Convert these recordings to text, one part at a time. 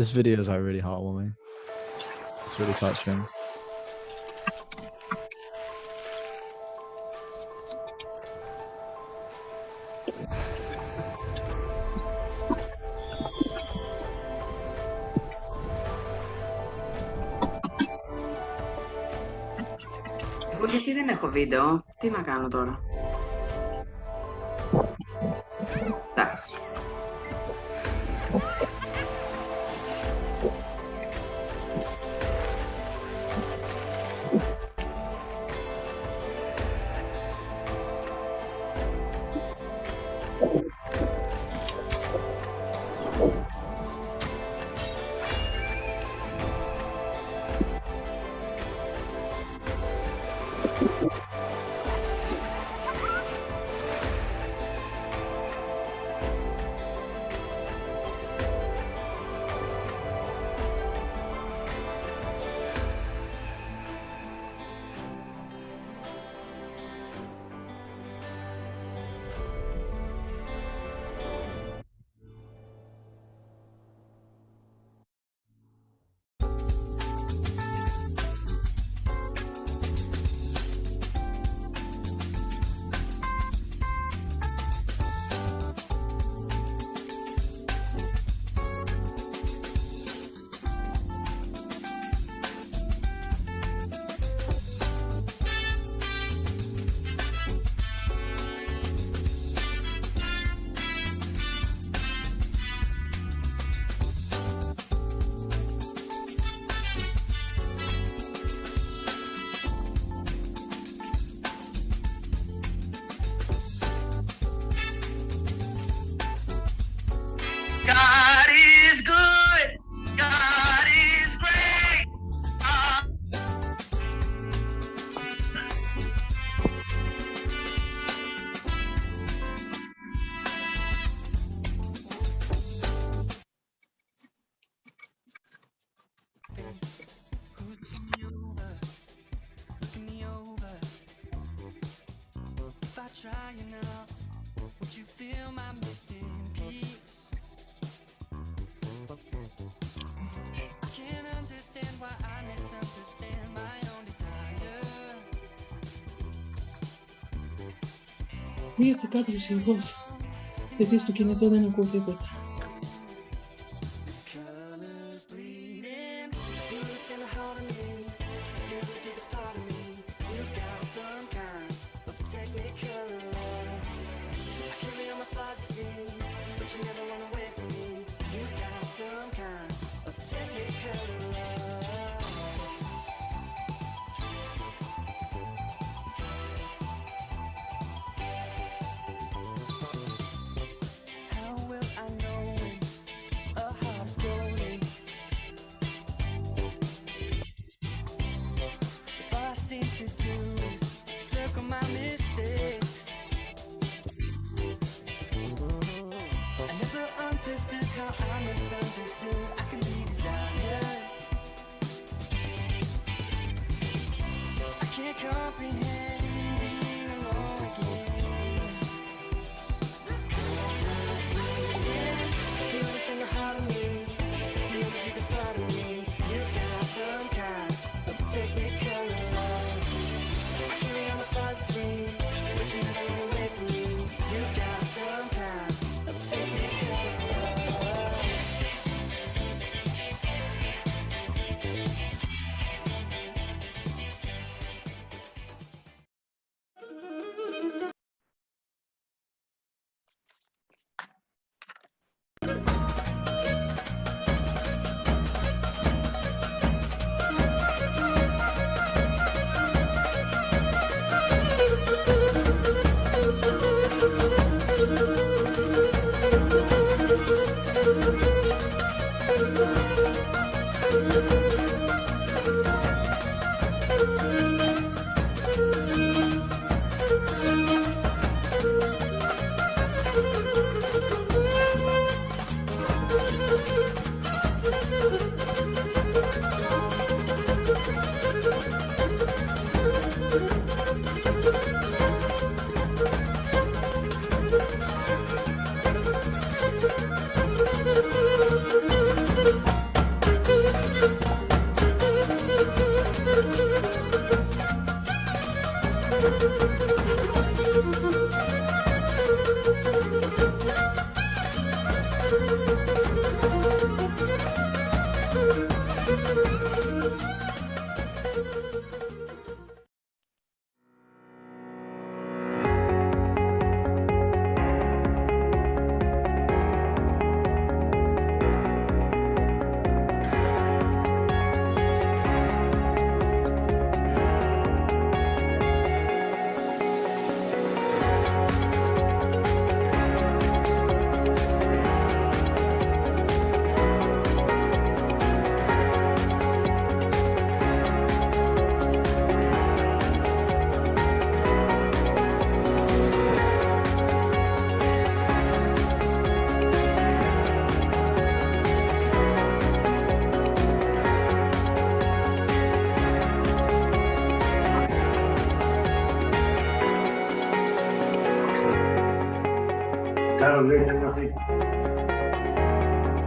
This video is like really heartwarming. It's really touching. Εγώ γιατί δεν έχω βίντεο, τι να κάνω τώρα. Εντάξει. God is good. God is great. If I try enough, would you feel my missing piece? I can't understand why I misunderstand my own desire. Πήγε κάποιος ηχός, γιατί στο κινητό δεν ακούω τίποτα. Colors bleeding, you understand the heart of me. You're the deepest part of me. You got some kind of technical love. I carry all my flaws, you see, but you never run away from me. You got some kind of technical love. How will I know when a heart is golden? If all I seem to do is circle my mistakes, I never understood how I misunderstood. I can be desired. I can't comprehend being alone again. The colors bleeding, you understand the heart of me. You know the deepest part of me. You got some kind of technical love. I carry all my flaws, you see, but you never run away from me. You got some kind of technical love.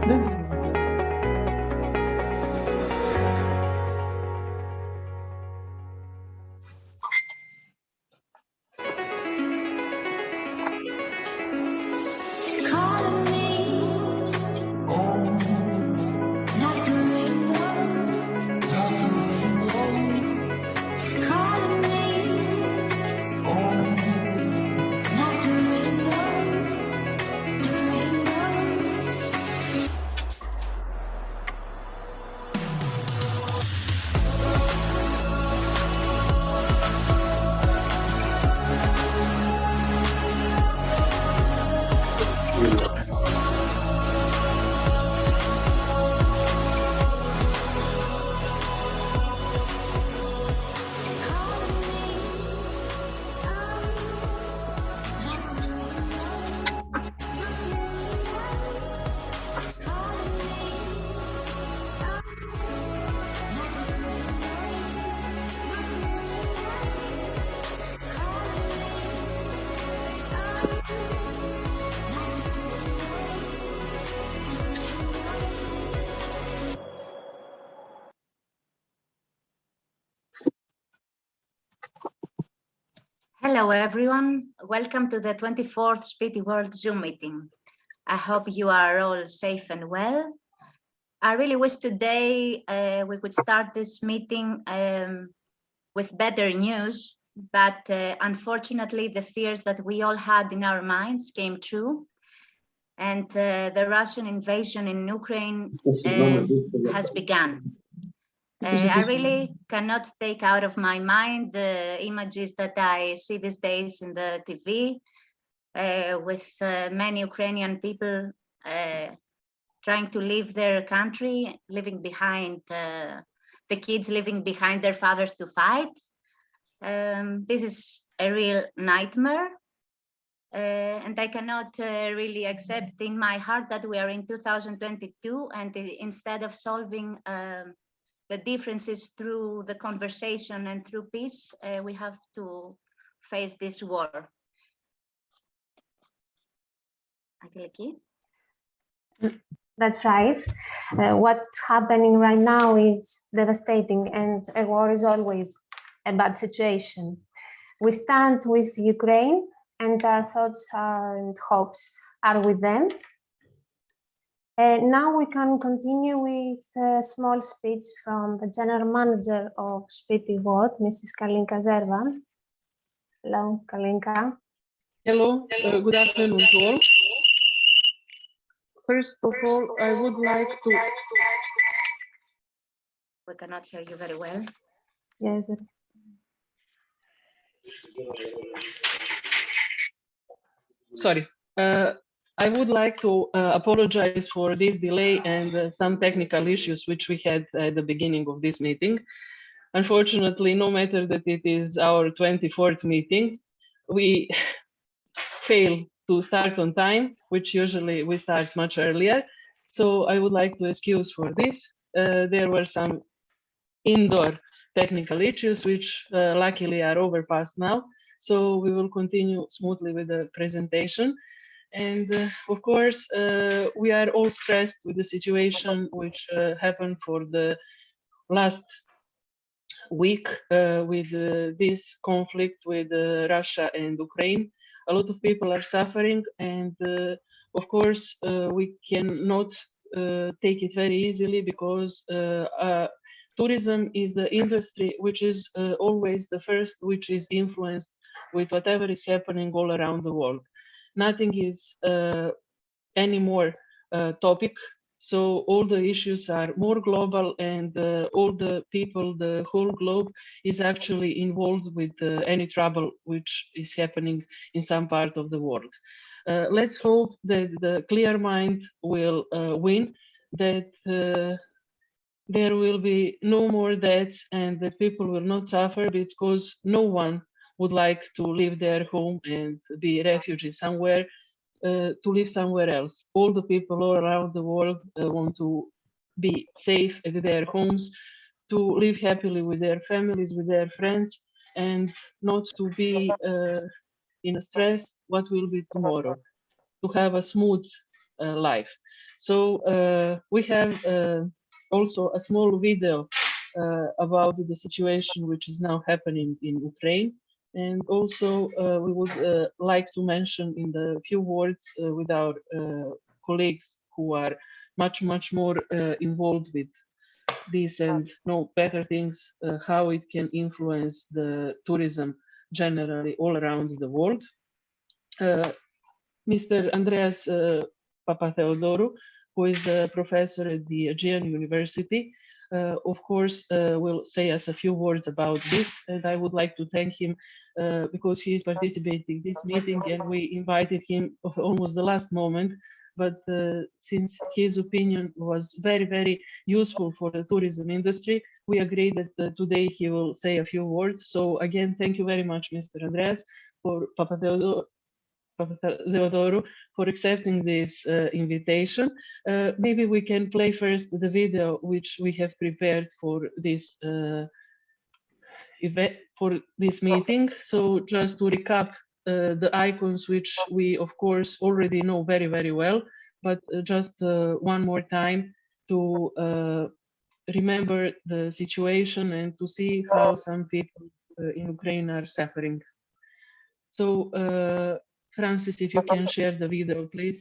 Δεν θυμάμαι. It's calling me like the rainbow. It's calling me like the rainbow. The rainbow. Hello, everyone. Welcome to the 24th Spiti World Zoom meeting. I hope you are all safe and well. I really wish today we could start this meeting with better news, but unfortunately, the fears that we all had in our minds came true. And the Russian invasion in Ukraine has begun. I really cannot take out of my mind the images that I see these days in the TV with many Ukrainian people trying to leave their country, leaving behind the kids, leaving behind their fathers to fight. This is a real nightmare. And I cannot really accept in my heart that we are in 2022 and instead of solving the differences through the conversation and through peace, we have to face this war. That's right. What's happening right now is devastating, and a war is always a bad situation. We stand with Ukraine, and our thoughts and hopes are with them. Now we can continue with a small speech from the General Manager of Spiti World, Mrs. Kalinka Zerva. Hello, Kalinka. Hello, good afternoon to all. First of all, I would like to... We cannot hear you very well. Yes. Sorry. I would like to apologize for this delay and some technical issues which we had at the beginning of this meeting. Unfortunately, no matter that it is our 24th meeting, we fail to start on time, which usually we start much earlier. So I would like to excuse for this. There were some indoor technical issues, which luckily are overpassed now. So we will continue smoothly with the presentation. And of course, we are all stressed with the situation which happened for the last week with this conflict with Russia and Ukraine. A lot of people are suffering, and of course, we cannot take it very easily because tourism is the industry which is always the first which is influenced with whatever is happening all around the world. Nothing is any more topic. So all the issues are more global, and all the people, the whole globe is actually involved with any trouble which is happening in some part of the world. Let's hope that the clear mind will win, that there will be no more deaths and that people will not suffer, because no one would like to leave their home and be refugees somewhere, to live somewhere else. All the people all around the world want to be safe at their homes, to live happily with their families, with their friends, and not to be in a stress what will be tomorrow, to have a smooth life. So we have also a small video about the situation which is now happening in Ukraine. And also we would like to mention in the few words with our colleagues who are much more involved with this and know better things, how it can influence the tourism generally all around the world. Mr. Andreas Papatheodorou, who is a professor at the Aegean University, of course, will say us a few words about this, and I would like to thank him because he is participating in this meeting, and we invited him almost the last moment. But since his opinion was very useful for the tourism industry, we agreed that today he will say a few words. So again, thank you very much, Mr. Andreas, for Papatheodorou, for accepting this invitation. Maybe we can play first the video which we have prepared for this event, for this meeting. So just to recap the icons which we of course already know very well, but just one more time to remember the situation and to see how some people in Ukraine are suffering. So Francis, if you can share the video, please.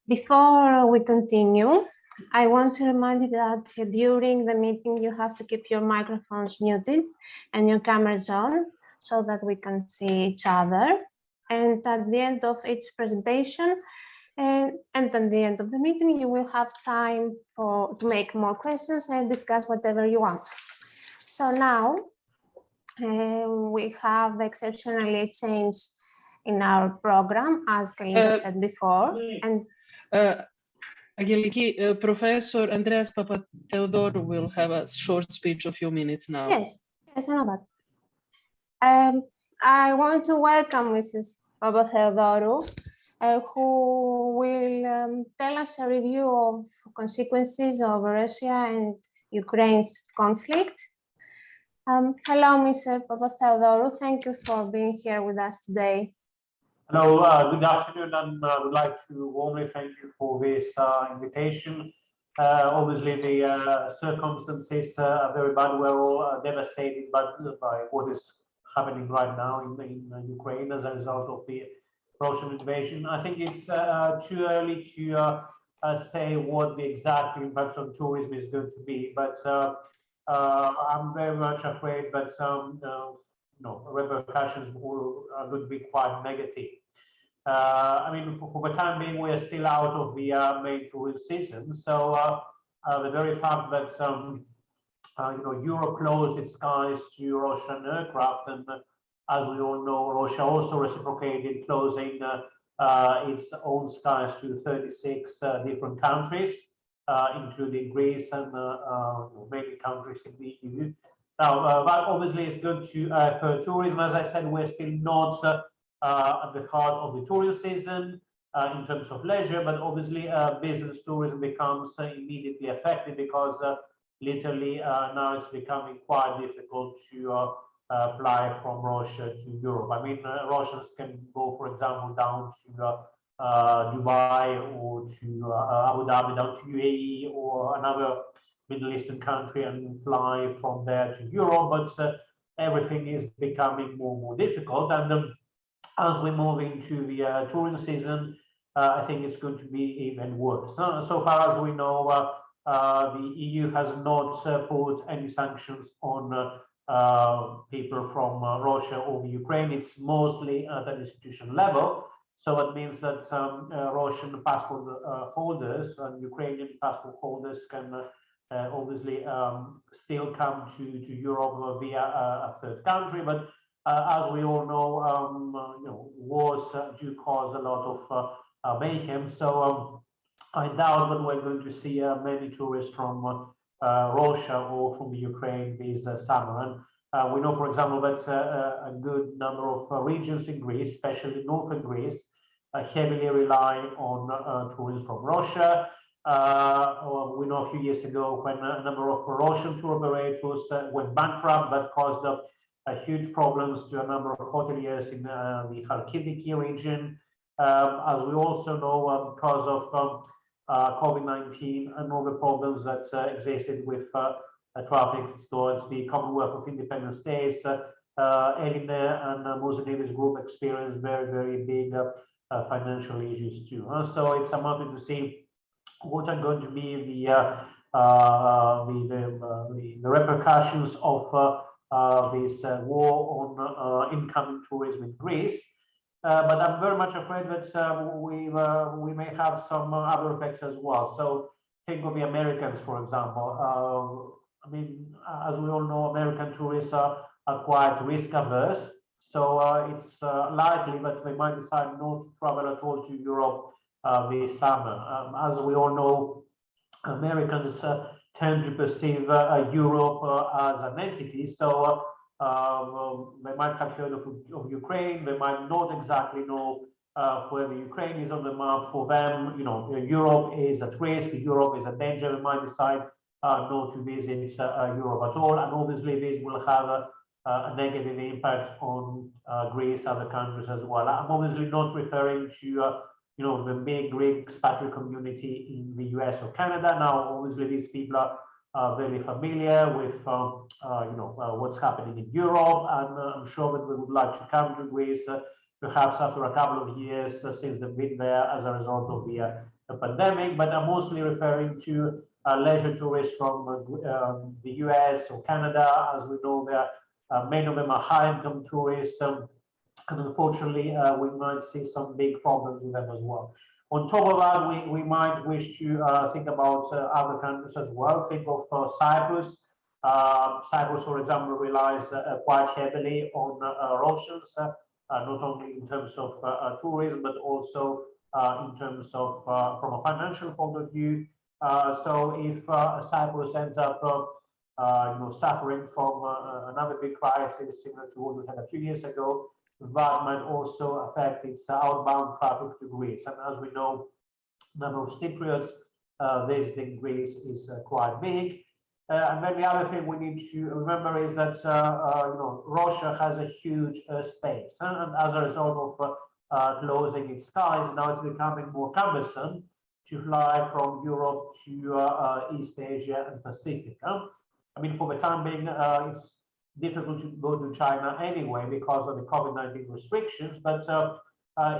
Before we continue, I want to remind you that during the meeting you have to keep your microphones muted and your cameras on so that we can see each other. And at the end of each presentation and at the end of the meeting, you will have time to make more questions and discuss whatever you want. So now we have exceptionally changed in our program, as Kalina said before. And Angeliki, Professor Andreas Papatheodorou will have a short speech of a few minutes now. Yes, I know that. I want to welcome Mrs. Papatheodorou, who will tell us a review of consequences of Russia and Ukraine's conflict. Hello, Mr. Papatheodorou. Thank you for being here with us today. Hello, good afternoon, and I would like to warmly thank you for this invitation. Obviously, the circumstances are very bad. We're all devastated by what is happening right now in Ukraine as a result of the Russian invasion. I think it's too early to say what the exact impact on tourism is going to be, but I'm very much afraid that some repercussions are going to be quite negative. I mean, for the time being, we are still out of the main tourist season. So the very fact that Europe closed its skies to Russian aircraft, and as we all know, Russia also reciprocated, closing its own skies to 36 different countries, including Greece and many countries in the EU. Now, that obviously is good for tourism. As I said, we're still not at the heart of the tourist season in terms of leisure, but obviously business tourism becomes immediately affected because literally now it's becoming quite difficult to fly from Russia to Europe. I mean, Russians can go, for example, down to Dubai or to Abu Dhabi, down to UAE or another Middle Eastern country and fly from there to Europe, but everything is becoming more and more difficult. And as we move into the tourism season, I think it's going to be even worse. So far as we know, the EU has not put any sanctions on people from Russia or the Ukraine. It's mostly at an institution level. So it means that Russian passport holders and Ukrainian passport holders can obviously still come to Europe via a third country, but as we all know, wars do cause a lot of mayhem. So I doubt that we're going to see many tourists from Russia or from Ukraine this summer. And we know, for example, that a good number of regions in Greece, especially northern Greece, heavily rely on tourism from Russia. We know a few years ago when a number of Russian tour operators went bankrupt, that caused huge problems to a number of hoteliers in the Kharkiviki region. As we also know, because of COVID-19 and all the problems that existed with traffic towards the Commonwealth of Independent States. Eline and Mosini's group experienced very, very big financial issues too. So it's a matter to see what are going to be the repercussions of this war on incoming tourism in Greece. But I'm very much afraid that we may have some other effects as well. So think of the Americans, for example. I mean, as we all know, American tourists are quite risk averse. So it's likely that they might decide not to travel at all to Europe this summer. As we all know, Americans tend to perceive Europe as an entity. So they might have heard of Ukraine. They might not exactly know whether Ukraine is on the map. For them, you know, Europe is at risk. Europe is a danger. They might decide not to visit Europe at all. And obviously, this will have a negative impact on Greece, other countries as well. I'm obviously not referring to you know, the big Greek expatriate community in the US or Canada. Now, obviously, these people are very familiar with you know, what's happening in Europe, and I'm sure that we would like to come to Greece perhaps after a couple of years since they've been there as a result of the pandemic. But I'm mostly referring to leisure tourists from the US or Canada. As we know, many of them are high-income tourists, and unfortunately, we might see some big problems with them as well. On top of that, we might wish to think about other countries as well. Think of Cyprus. Cyprus, for example, relies quite heavily on Russians, not only in terms of tourism, but also in terms of from a financial point of view. So if Cyprus ends up you know, suffering from another big crisis similar to what we had a few years ago, that might also affect its outbound traffic to Greece. And as we know, the number of Cypriots visiting Greece is quite big. And then the other thing we need to remember is that you know, Russia has a huge space, and as a result of closing its skies, now it's becoming more cumbersome to fly from Europe to East Asia and Pacific. I mean, for the time being, it's difficult to go to China anyway because of the COVID-19 restrictions. But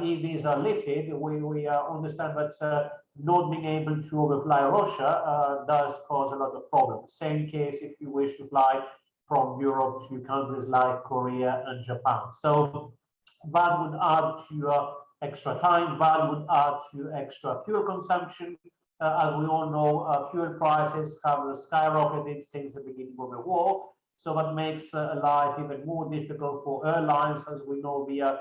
if these are lifted, we understand that not being able to overfly Russia does cause a lot of problems. Same case if you wish to fly from Europe to countries like Korea and Japan. So that would add to extra time, that would add to extra fuel consumption. As we all know, fuel prices have skyrocketed since the beginning of the war. So that makes life even more difficult for airlines. As we know, the air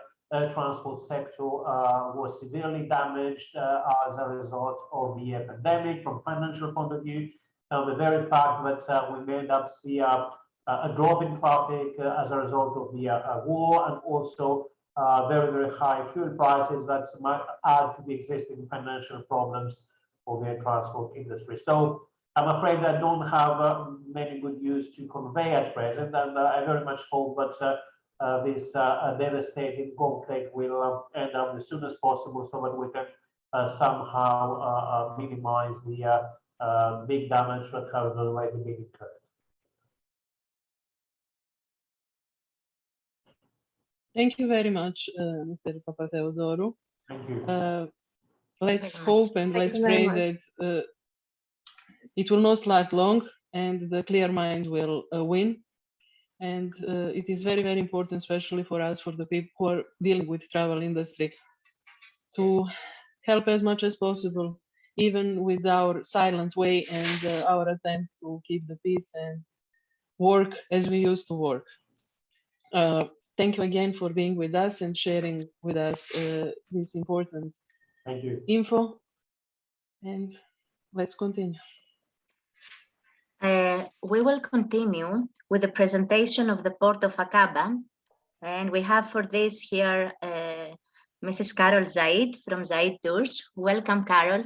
transport sector was severely damaged as a result of the pandemic from a financial point of view. The very fact that we may end up see a drop in traffic as a result of the war, and also very, very high fuel prices that might add to the existing financial problems of the air transport industry. So I'm afraid I don't have many good news to convey at present, and I very much hope that this devastating conflict will end up as soon as possible, so that we can somehow minimize the big damage that has already been incurred. Thank you very much, Mr. Papatheodorou. Thank you. Let's very much. hope and Thank let's you very pray much. that it will not last long and the clear mind will win. And it is very, very important, especially for us, for the people who are dealing with travel industry, to help as much as possible, even with our silent way and our attempt to keep the peace and work as we used to work. Thank you again for being with us and sharing with us this important Thank you. info. And let's continue. We will continue with the presentation of the port of Aqaba, and we have for this here Mrs. Carol Zaid from Zaid Tours. Welcome, Carol.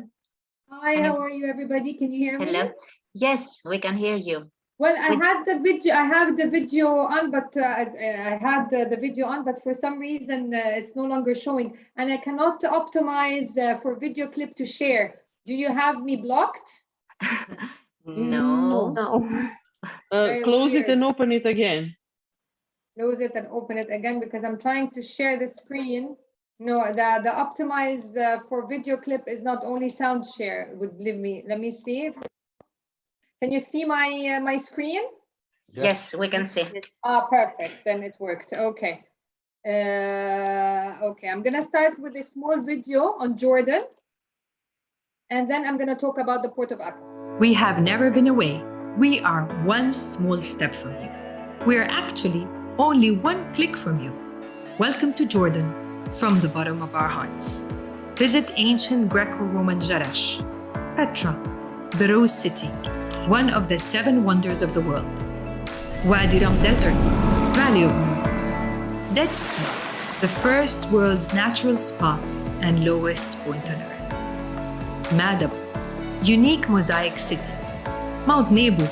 Hi, how are you, everybody? Can you hear me? Hello. Yes, we can hear you. Well, I had the video. I have the video on, but I had the video on, but for some reason it's no longer showing, and I cannot optimize for video clip to share. Do you have me blocked? No. No. Very Close it weird. and open it again. Close it and open it again because I'm trying to share the screen. No, the optimize for video clip is not only sound share. Would leave me. Let me see. Can you see my my screen? Yes, we can see. Ah, perfect. Then it worked. Okay. Okay, I'm gonna start with a small video on Jordan, and then I'm gonna talk about the port of Aqaba. We have never been away. We are one small step from you. We are actually only one click from you. Welcome to Jordan from the bottom of our hearts. Visit ancient Greco-Roman Jerash, Petra, the Rose City, one of the 7 wonders of the world. Wadi Rum Desert, Valley of Moon, Dead Sea, the first world's natural spa and lowest point on earth. Madab, unique mosaic city. Mount Nebo,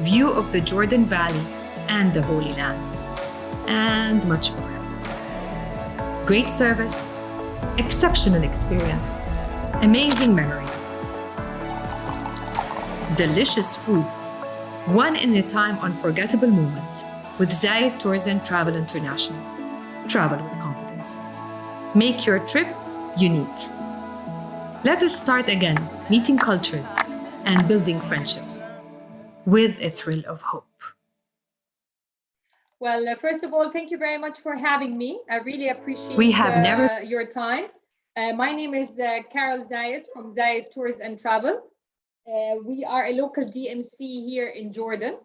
view of the Jordan Valley and the Holy Land. And much more. Great service, exceptional experience, amazing memories, delicious food, one in a time unforgettable moment with Zaid Tours and Travel International. Travel with confidence. Make your trip unique. Let us start again, meeting cultures and building friendships with a thrill of hope. Well, first of all, thank you very much for having me. I really appreciate We have never- your time. My name is Carol Zaid from Zaid Tours and Travel. We are a local DMC here in Jordan,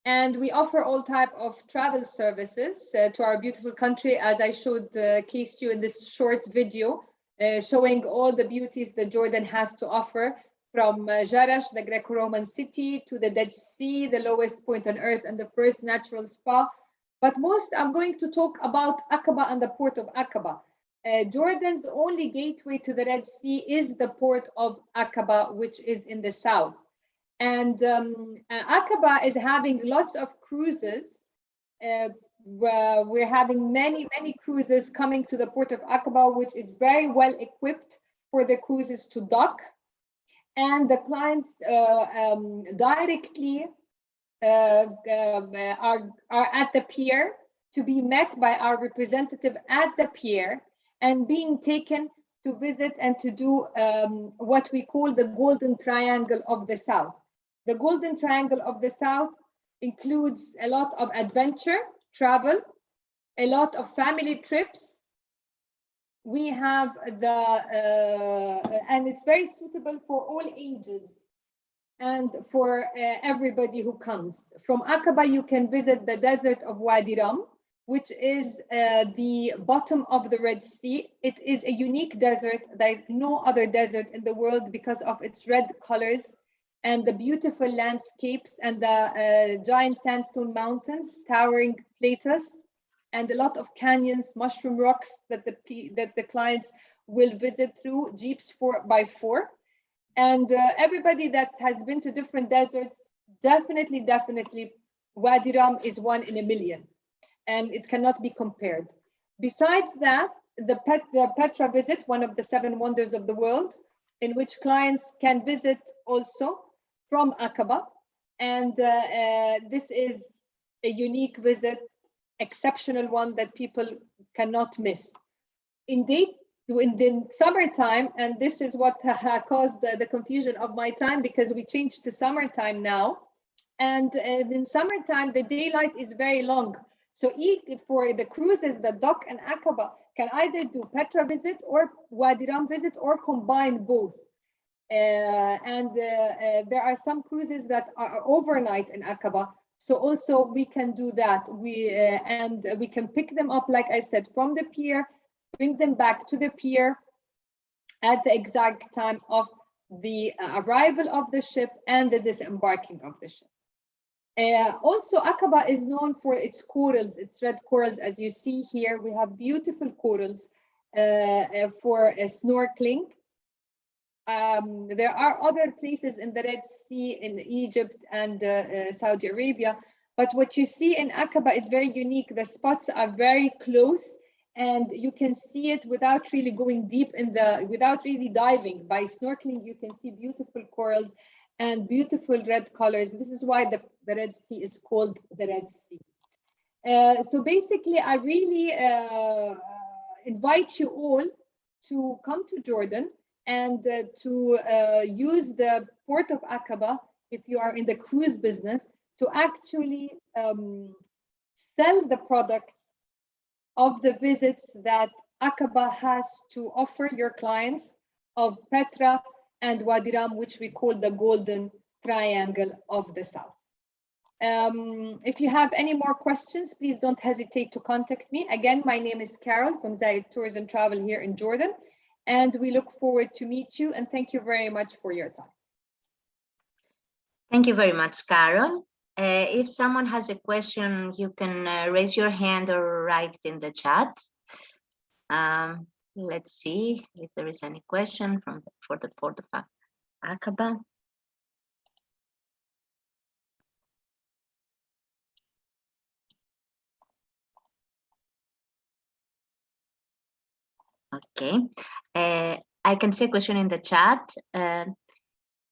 and we offer all type of travel services to our beautiful country, as I showed case you in this short video, showing all the beauties that Jordan has to offer, from Jerash, the Greco-Roman city, to the Dead Sea, the lowest point on earth and the first natural spa. But most, I'm going to talk about Aqaba and the port of Aqaba. Jordan's only gateway to the Red Sea is the port of Aqaba, which is in the south. And Aqaba is having lots of cruises. We're having many cruises coming to the port of Aqaba, which is very well equipped for the cruises to dock. And the clients directly are at the pier to be met by our representative at the pier and being taken to visit and to do what we call the Golden Triangle of the South. The Golden Triangle of the South includes a lot of adventure, travel, a lot of family trips. We have and it's very suitable for all ages and for everybody who comes. From Aqaba, you can visit the desert of Wadi Rum, which is the bottom of the Red Sea. It is a unique desert like no other desert in the world because of its red colors and the beautiful landscapes and the giant sandstone mountains, towering plateaus, and a lot of canyons, mushroom rocks that the clients will visit through, jeeps 4x4. And everybody that has been to different deserts, definitely, Wadi Rum is one in a million, and it cannot be compared. Besides that, the Petra visit, one of the 7 wonders of the world, in which clients can visit also from Aqaba. And this is a unique visit, exceptional one that people cannot miss. Indeed, in the summertime, and this is what caused the confusion of my time, because we changed to summertime now. And in summertime, the daylight is very long. So for the cruises that dock in Aqaba can either do Petra visit or Wadi Rum visit or combine both. There are some cruises that are overnight in Aqaba. So also we can do that. We can pick them up, like I said, from the pier, bring them back to the pier at the exact time of the arrival of the ship and the disembarking of the ship. Also, Aqaba is known for its corals, its red corals. As you see here, we have beautiful corals for snorkeling. There are other places in the Red Sea, in Egypt and Saudi Arabia, but what you see in Aqaba is very unique. The spots are very close and you can see it without really going deep in the, without really diving. By snorkeling, you can see beautiful corals and beautiful red colors. This is why the Red Sea is called the Red Sea. So basically, I really invite you all to come to Jordan and to use the port of Aqaba, if you are in the cruise business, to actually sell the products of the visits that Aqaba has to offer your clients of Petra and Wadi Rum, which we call the Golden Triangle of the South. If you have any more questions, please don't hesitate to contact me. Again, my name is Carol from Zaid Tours and Travel here in Jordan, and we look forward to meet you, and thank you very much for your time. Thank you very much, Carol. If someone has a question, you can raise your hand or write it in the chat. Let's see if there is any question from for the port of Aqaba. Okay, I can see a question in the chat.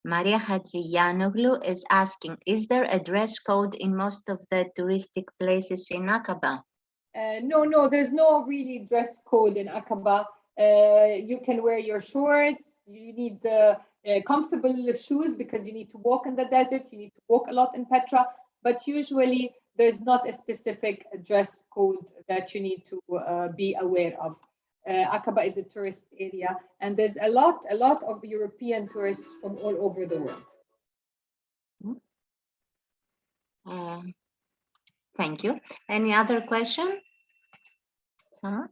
Maria Hadjiyanoglu is asking, is there a dress code in most of the touristic places in Aqaba? No, there's no really dress code in Aqaba. You can wear your shorts. You need comfortable shoes because you need to walk in the desert. You need to walk a lot in Petra, but usually there's not a specific dress code that you need to be aware of. Aqaba is a tourist area, and there's a lot of European tourists from all over the world. Thank you. Any other question? Someone?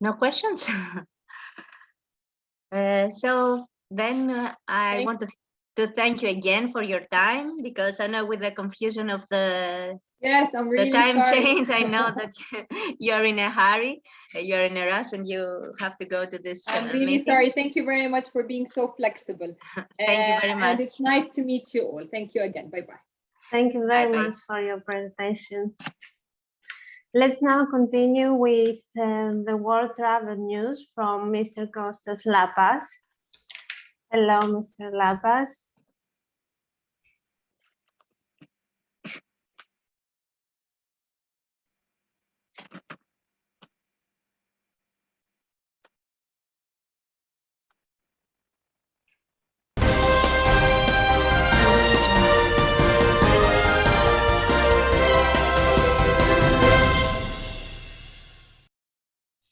No questions? So then I want to thank you again for your time, because I know with the confusion of the I'm really the time sorry. change, I know that you're in a hurry, you're in a rush, and you have to go to this I'm really meeting. sorry. Thank you very much for being so flexible. Thank you very much. And it's nice to meet you all. Thank you again. Bye-bye. Thank you very much for your presentation. Let's now continue with the world travel news from Mr. Kosta Zoulias. Hello, Mr. Lapas.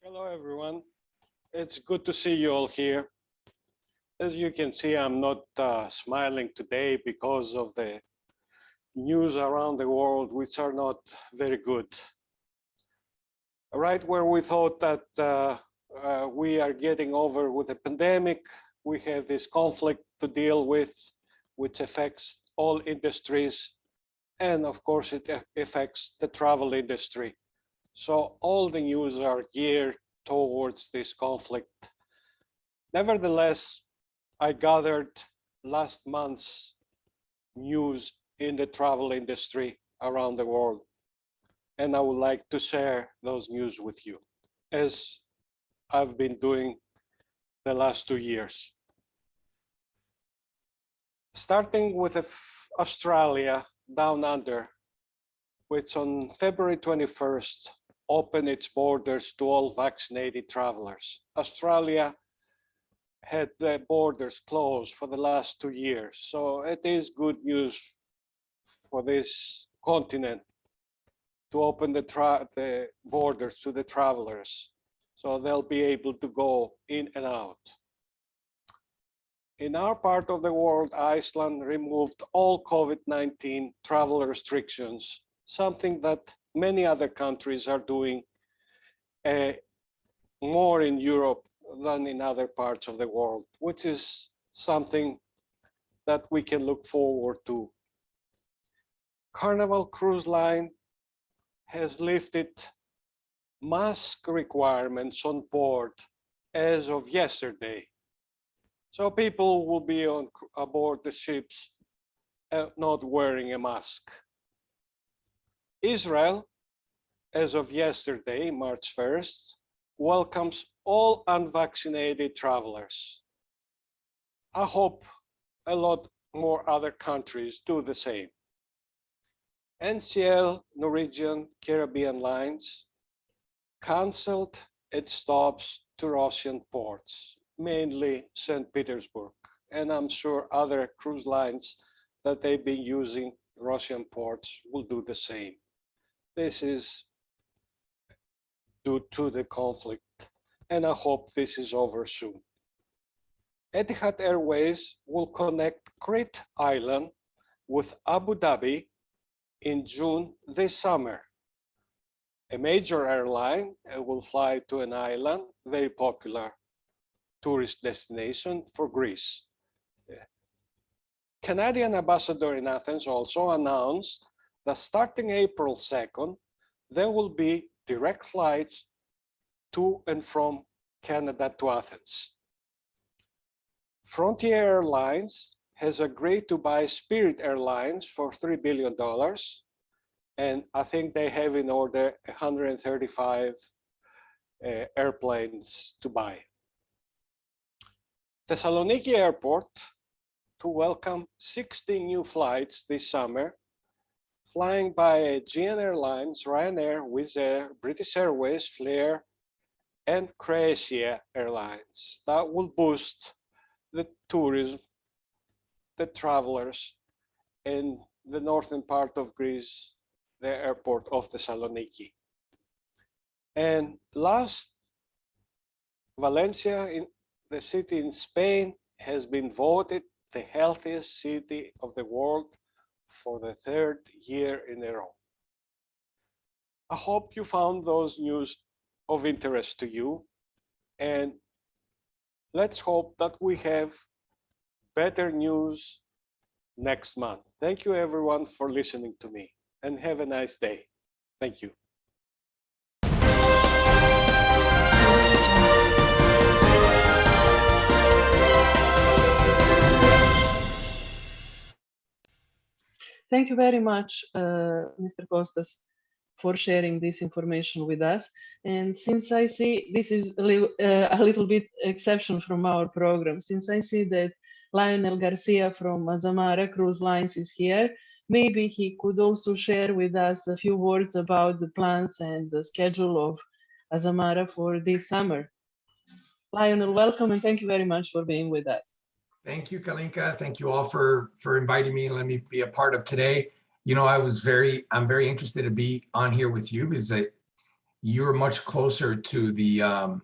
Hello, everyone. It's good to see you all here. As you can see, I'm not smiling today because of the news around the world, which are not very good. Right where we thought that we are getting over with the pandemic, we have this conflict to deal with, which affects all industries. And of course, it affects the travel industry. So all the news are geared towards this conflict. Nevertheless, I gathered last month's news in the travel industry around the world, and I would like to share those news with you, as I've been doing the last 2 years. Starting with Australia down under, which on February 21st opened its borders to all vaccinated travelers. Australia had the borders closed for the last 2 years, so it is good news for this continent to open the borders to the travelers, so they'll be able to go in and out. In our part of the world, Iceland removed all COVID-19 travel restrictions, something that many other countries are doing more in Europe than in other parts of the world, which is something that we can look forward to. Carnival Cruise Line has lifted mask requirements on board as of yesterday. So people will be aboard the ships not wearing a mask. Israel, as of yesterday, March 1st, welcomes all unvaccinated travelers. I hope a lot more other countries do the same. NCL, Norwegian Caribbean Lines, canceled its stops to Russian ports, mainly St. Petersburg, and I'm sure other cruise lines that they've been using Russian ports will do the same. This is due to the conflict, and I hope this is over soon. Etihad Airways will connect Crete Island with Abu Dhabi in June this summer. A major airline will fly to an island, very popular tourist destination for Greece. Canadian ambassador in Athens also announced that starting April 2nd, there will be direct flights to and from Canada to Athens. Frontier Airlines has agreed to buy Spirit Airlines for $3 billion. And I think they have in order 135 airplanes to buy. Thessaloniki Airport to welcome 60 new flights this summer, flying by Aegean Airlines, Ryanair, Wizz Air, British Airways, Flair, and Croatia Airlines. That will boost the tourism, the travelers in the northern part of Greece, the airport of Thessaloniki. And last, Valencia, in the city in Spain, has been voted the healthiest city of the world for the third year in a row. I hope you found those news of interest to you, and let's hope that we have better news next month. Thank you everyone for listening to me, and have a nice day. Thank you. Thank you very much, Mr. Kostas, for sharing this information with us. And since I see this is a little bit exception from our program, since I see that Lionel Garcia from Azamara Cruise Lines is here, maybe he could also share with us a few words about the plans and the schedule of Azamara for this summer. Lionel, welcome, and thank you very much for being with us. Thank you, Kalinka. Thank you all for inviting me and letting me be a part of today. You know, I'm very interested to be on here with you because you're much closer to the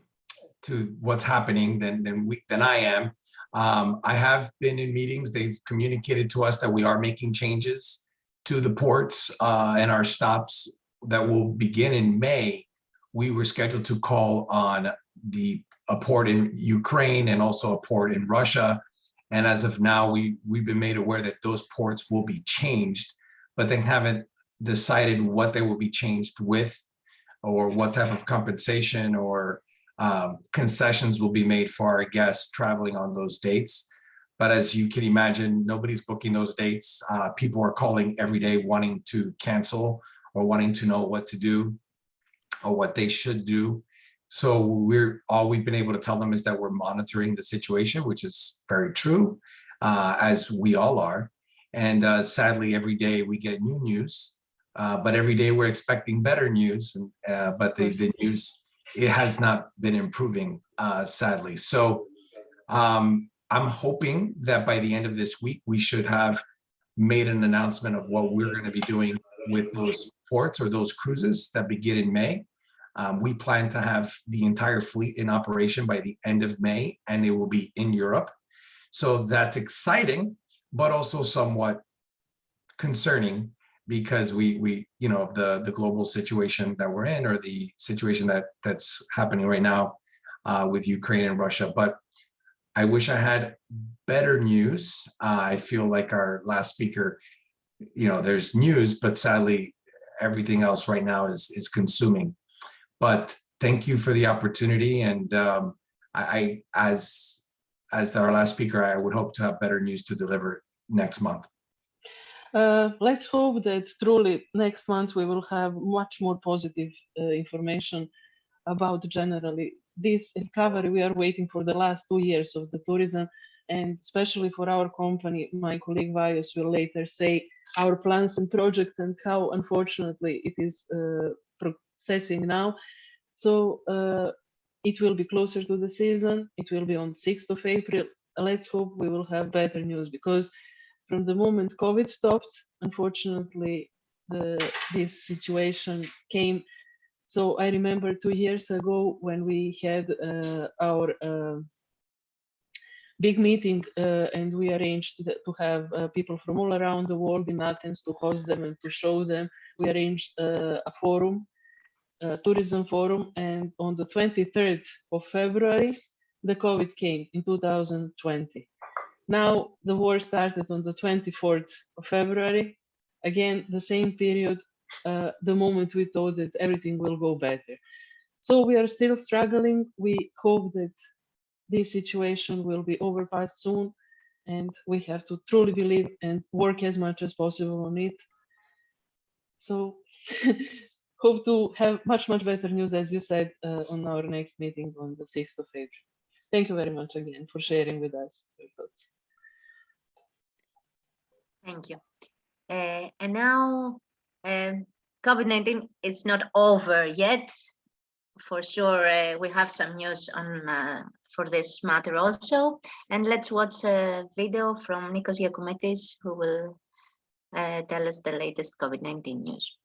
to what's happening than I am. I have been in meetings. They've communicated to us that we are making changes to the ports and our stops that will begin in May. We were scheduled to call on a port in Ukraine and also a port in Russia. And as of now, we've been made aware that those ports will be changed, but they haven't decided what they will be changed with or what type of compensation or concessions will be made for our guests traveling on those dates. But as you can imagine, nobody's booking those dates. People are calling every day wanting to cancel or wanting to know what to do or what they should do. So all we've been able to tell them is that we're monitoring the situation, which is very true, as we all are. And sadly, every day we get new news, but every day we're expecting better news. But the news, it has not been improving, sadly. So I'm hoping that by the end of this week, we should have made an announcement of what we're going to be doing with those ports or those cruises that begin in May. We plan to have the entire fleet in operation by the end of May, and it will be in Europe. So that's exciting, but also somewhat concerning because we you know, the global situation that we're in, or the situation that's happening right now with Ukraine and Russia. But I wish I had better news. I feel like our last speaker, you know, there's news, but sadly, everything else right now is consuming. But thank you for the opportunity. And I as our last speaker, I would hope to have better news to deliver next month. Let's hope that truly next month we will have much more positive information about generally this recovery. We are waiting for the last 2 years of the tourism, and especially for our company, my colleague Vaios will later say our plans and projects and how unfortunately it is processing now. So it will be closer to the season. It will be on 6th of April. Let's hope we will have better news, because from the moment COVID stopped, unfortunately, this situation came. So I remember 2 years ago when we had our big meeting and we arranged to have people from all around the world in Athens to host them and to show them. We arranged a forum, a tourism forum, and on the 23rd of February, the COVID came in 2020. Now the war started on the 24th of February. Again, the same period, the moment we thought that everything will go better. So we are still struggling. We hope that this situation will be overpassed soon, and we have to truly believe and work as much as possible on it. So hope to have much better news, as you said, on our next meeting on the 6th of April. Thank you very much again for sharing with us your thoughts. Thank you. And now, COVID-19 is not over yet. For sure, we have some news on for this matter also. And let's watch a video from Nikos Giacometis, who will tell us the latest COVID-19 news.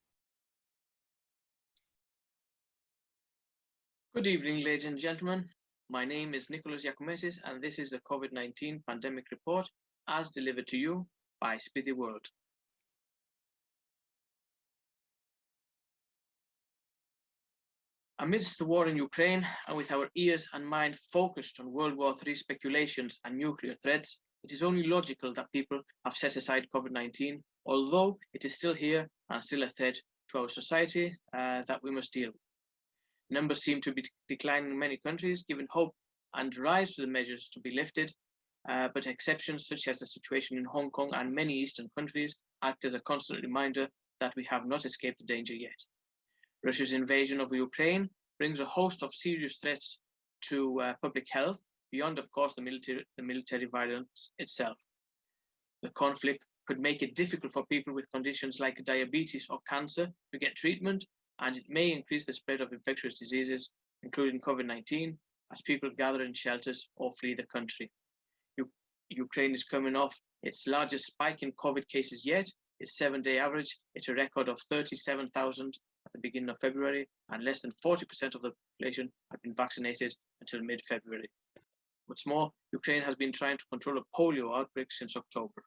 Good evening, ladies and gentlemen. My name is Nicholas Giacometis, and this is the COVID-19 pandemic report as delivered to you by Spiti World. Amidst the war in Ukraine, and with our ears and mind focused on World War III speculations and nuclear threats, it is only logical that people have set aside COVID-19, although it is still here and still a threat to our society that we must deal with. Numbers seem to be declining in many countries, giving hope and rise to the measures to be lifted, but exceptions such as the situation in Hong Kong and many Eastern countries act as a constant reminder that we have not escaped the danger yet. Russia's invasion of Ukraine brings a host of serious threats to public health, beyond, of course, the military violence itself. The conflict could make it difficult for people with conditions like diabetes or cancer to get treatment, and it may increase the spread of infectious diseases, including COVID-19, as people gather in shelters or flee the country. Ukraine is coming off its largest spike in COVID cases yet. Its 7-day average hit a record of 37,000 at the beginning of February, and less than 40% of the population have been vaccinated until mid-February. What's more, Ukraine has been trying to control a polio outbreak since October.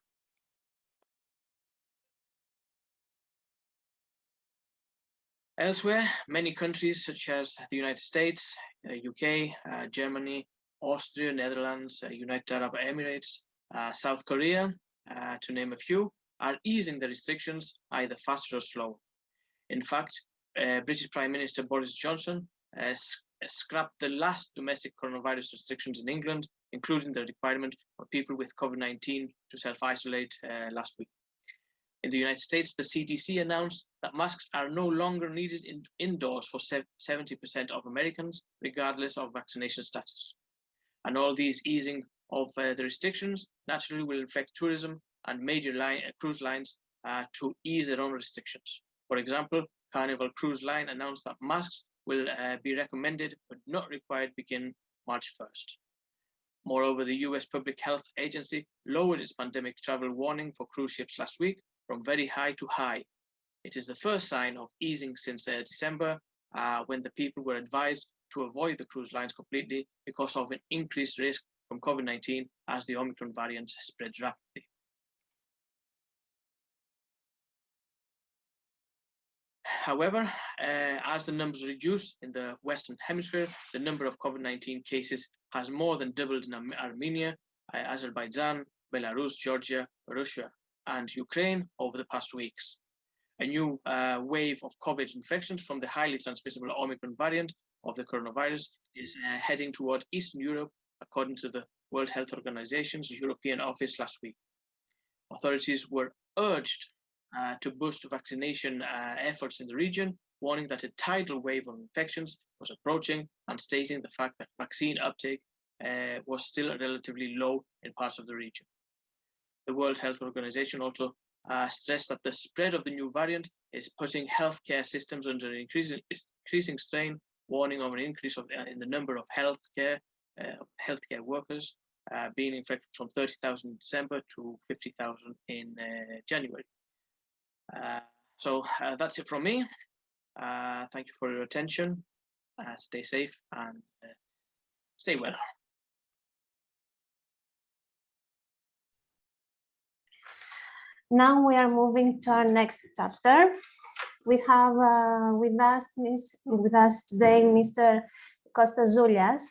Elsewhere, many countries such as the United States, UK, Germany, Austria, Netherlands, United Arab Emirates, South Korea, to name a few, are easing the restrictions either faster or slower. In fact, British Prime Minister Boris Johnson scrapped the last domestic coronavirus restrictions in England, including the requirement for people with COVID-19 to self-isolate last week. In the United States, the CDC announced that masks are no longer needed indoors for 70% of Americans, regardless of vaccination status. And all these easing of the restrictions naturally will affect tourism and major cruise lines to ease their own restrictions. For example, Carnival Cruise Line announced that masks will be recommended but not required begin March 1st. Moreover, the US Public Health Agency lowered its pandemic travel warning for cruise ships last week from very high to high. It is the first sign of easing since December, when the people were advised to avoid the cruise lines completely because of an increased risk from COVID-19 as the Omicron variant spread rapidly. However, as the numbers reduce in the Western Hemisphere, the number of COVID-19 cases has more than doubled in Armenia, Azerbaijan, Belarus, Georgia, Russia, and Ukraine over the past weeks. A new wave of COVID infections from the highly transmissible Omicron variant of the coronavirus is heading toward Eastern Europe, according to the World Health Organization's European office last week. Authorities were urged to boost vaccination efforts in the region, warning that a tidal wave of infections was approaching and stating the fact that vaccine uptake was still relatively low in parts of the region. The World Health Organization also stressed that the spread of the new variant is putting healthcare systems under increasing strain, warning of an increase in the number of healthcare workers being infected from 30,000 in December to 50,000 in January. So that's it from me. Thank you for your attention. Stay safe and stay well. Now we are moving to our next chapter. We have with us today Mr. Kosta Zoulias,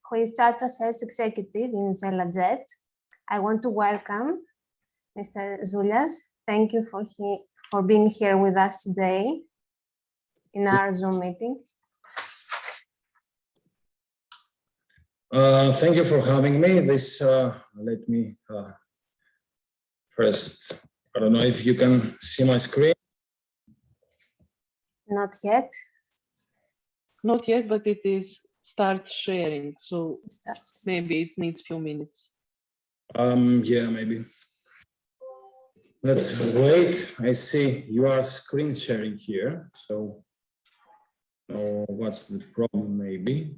who is Charter Sales Executive in Zela Jets. I want to welcome Mr. Zoulias. Thank you for being here with us today in our Zoom meeting. Thank you for having me. Let me first, I don't know if you can see my screen. Not yet. Not yet, but it is start sharing. So maybe it needs a few minutes. Yeah, maybe. Let's wait. I see you are screen sharing here. So what's the problem maybe?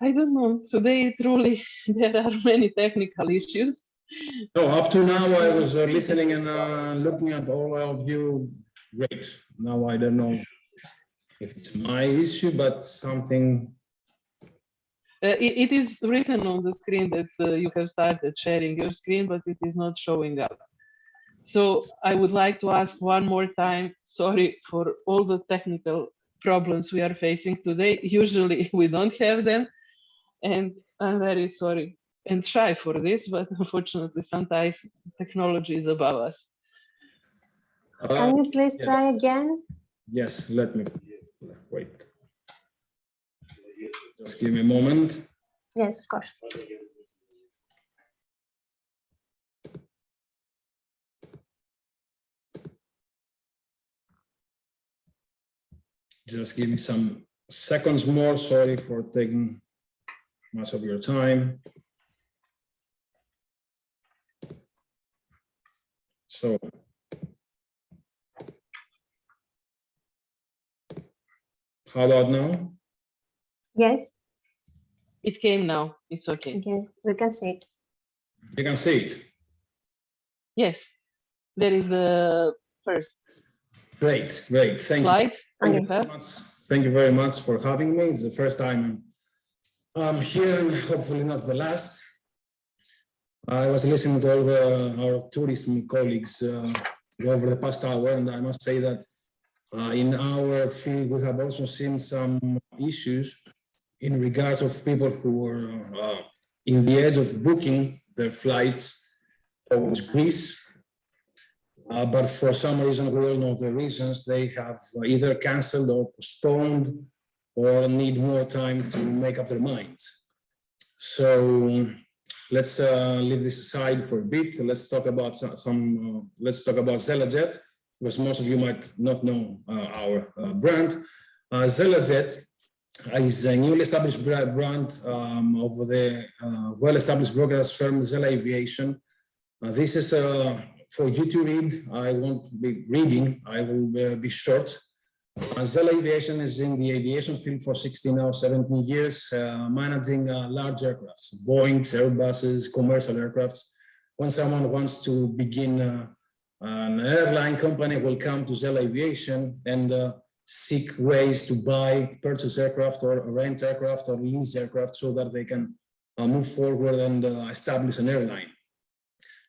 I don't know. Today, truly, there are many technical issues. No, up to now, I was listening and looking at all of you. Great. Now I don't know if it's my issue, but something. It is written on the screen that you have started sharing your screen, but it is not showing up. So I would like to ask one more time, sorry for all the technical problems we are facing today. Usually we don't have them, and I'm very sorry and shy for this, but unfortunately sometimes technology is above us. Can you please try again? Yes, let me wait. Just give me a moment. Yes, of course. Just give me some seconds more. Sorry for taking much of your time. So, how about now? Yes. It came now. It's okay. Okay, we can see it. You can see it. Yes, there is the first. Great, great. Thank slide. You. Thank you very much for having me. It's the first time I'm here, and hopefully not the last. I was listening to all our tourism colleagues over the past hour, and I must say that in our field, we have also seen some issues in regards of people who were in the edge of booking their flights towards Greece. But for some reason, we all know the reasons, they have either canceled or postponed or need more time to make up their minds. So let's leave this aside for a bit. Let's talk about let's talk about Zela Jet, because most of you might not know our brand. Zela Jet is a newly established brand of the well-established brokerage firm Zela Aviation. This is for you to read. I won't be reading, I will be short. Zela Aviation is in the aviation field for 16 or 17 years, managing large aircrafts, Boeings, Airbuses, commercial aircrafts. When someone wants to begin an airline company, will come to Zela Aviation and seek ways to buy, purchase aircraft or rent aircraft or lease aircraft so that they can move forward and establish an airline.